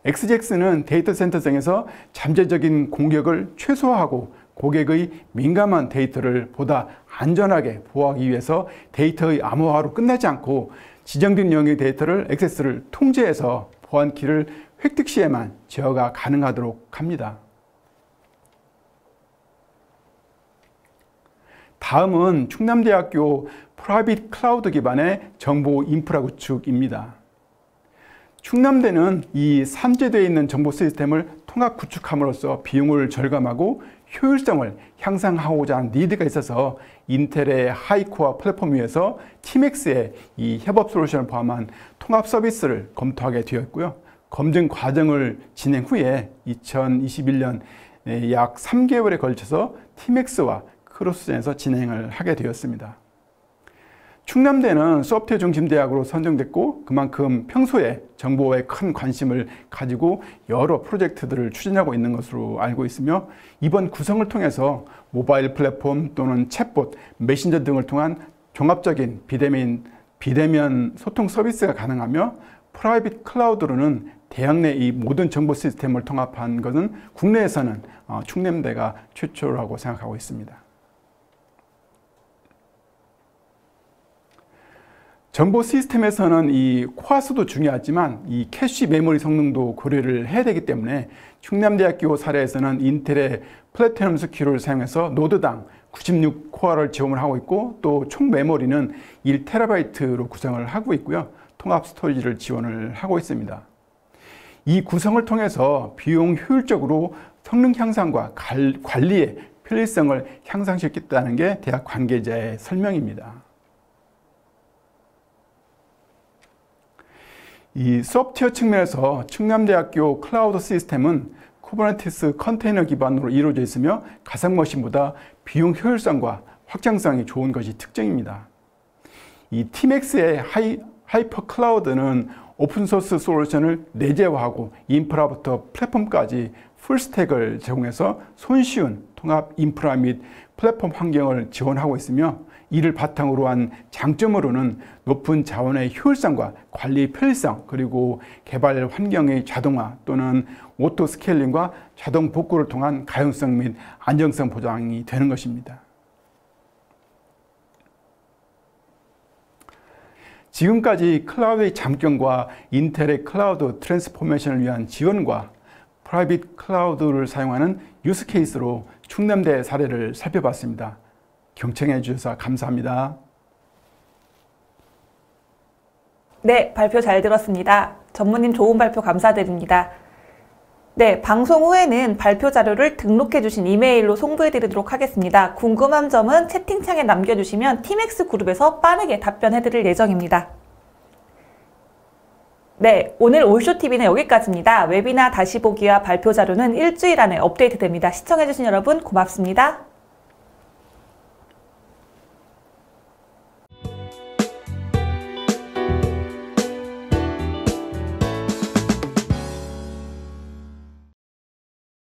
XGX는 데이터 센터성에서 잠재적인 공격을 최소화하고 고객의 민감한 데이터를 보다 안전하게 보호하기 위해서 데이터의 암호화로 끝나지 않고 지정된 영역의 데이터를 액세스를 통제해서 보안키를 획득 시에만 제어가 가능하도록 합니다. 다음은 충남대학교 프라이빗 클라우드 기반의 정보 인프라 구축입니다. 충남대는 이 산재되어 있는 정보 시스템을 통합 구축함으로써 비용을 절감하고 효율성을 향상하고자 하는 니드가 있어서 인텔의 하이코어 플랫폼 위에서 TMX의 이 협업 솔루션을 포함한 통합 서비스를 검토하게 되었고요. 검증 과정을 진행 후에 2021년 약 3개월에 걸쳐서 TMX와 크로스전에서 진행을 하게 되었습니다. 충남대는 소프트웨어 중심 대학으로 선정됐고, 그만큼 평소에 정보에 큰 관심을 가지고 여러 프로젝트들을 추진하고 있는 것으로 알고 있으며, 이번 구성을 통해서 모바일 플랫폼 또는 챗봇, 메신저 등을 통한 종합적인 비대면 소통 서비스가 가능하며, 프라이빗 클라우드로는 대학 내 이 모든 정보 시스템을 통합한 것은 국내에서는 충남대가 최초라고 생각하고 있습니다. 정보 시스템에서는 이 코어수도 중요하지만 이 캐시 메모리 성능도 고려를 해야 되기 때문에 충남대학교 사례에서는 인텔의 플래티넘 스큐를 사용해서 노드당 96코어를 지원을 하고 있고, 또 총 메모리는 1TB로 구성을 하고 있고요. 통합 스토리지를 지원을 하고 있습니다. 이 구성을 통해서 비용 효율적으로 성능 향상과 관리의 편리성을 향상시켰다는 게 대학 관계자의 설명입니다. 이 소프트웨어 측면에서 충남대학교 클라우드 시스템은 쿠버네티스 컨테이너 기반으로 이루어져 있으며 가상머신보다 비용 효율성과 확장성이 좋은 것이 특징입니다. 이 TMX의 하이퍼 클라우드는 오픈소스 솔루션을 내재화하고 인프라부터 플랫폼까지 풀스택을 제공해서 손쉬운 통합 인프라 및 플랫폼 환경을 지원하고 있으며, 이를 바탕으로 한 장점으로는 높은 자원의 효율성과 관리 편리성, 그리고 개발 환경의 자동화 또는 오토 스케일링과 자동 복구를 통한 가용성 및 안정성 보장이 되는 것입니다. 지금까지 클라우드의 장점과 인텔의 클라우드 트랜스포메이션을 위한 지원과 프라이빗 클라우드를 사용하는 유스 케이스로 충남대 사례를 살펴봤습니다. 경청해 주셔서 감사합니다. 네, 발표 잘 들었습니다. 전무님 좋은 발표 감사드립니다. 네, 방송 후에는 발표 자료를 등록해 주신 이메일로 송부해 드리도록 하겠습니다. 궁금한 점은 채팅창에 남겨주시면 TMX 그룹에서 빠르게 답변해 드릴 예정입니다. 네, 오늘 올쇼TV는 여기까지입니다. 웨비나 다시 보기와 발표 자료는 일주일 안에 업데이트 됩니다. 시청해 주신 여러분 고맙습니다.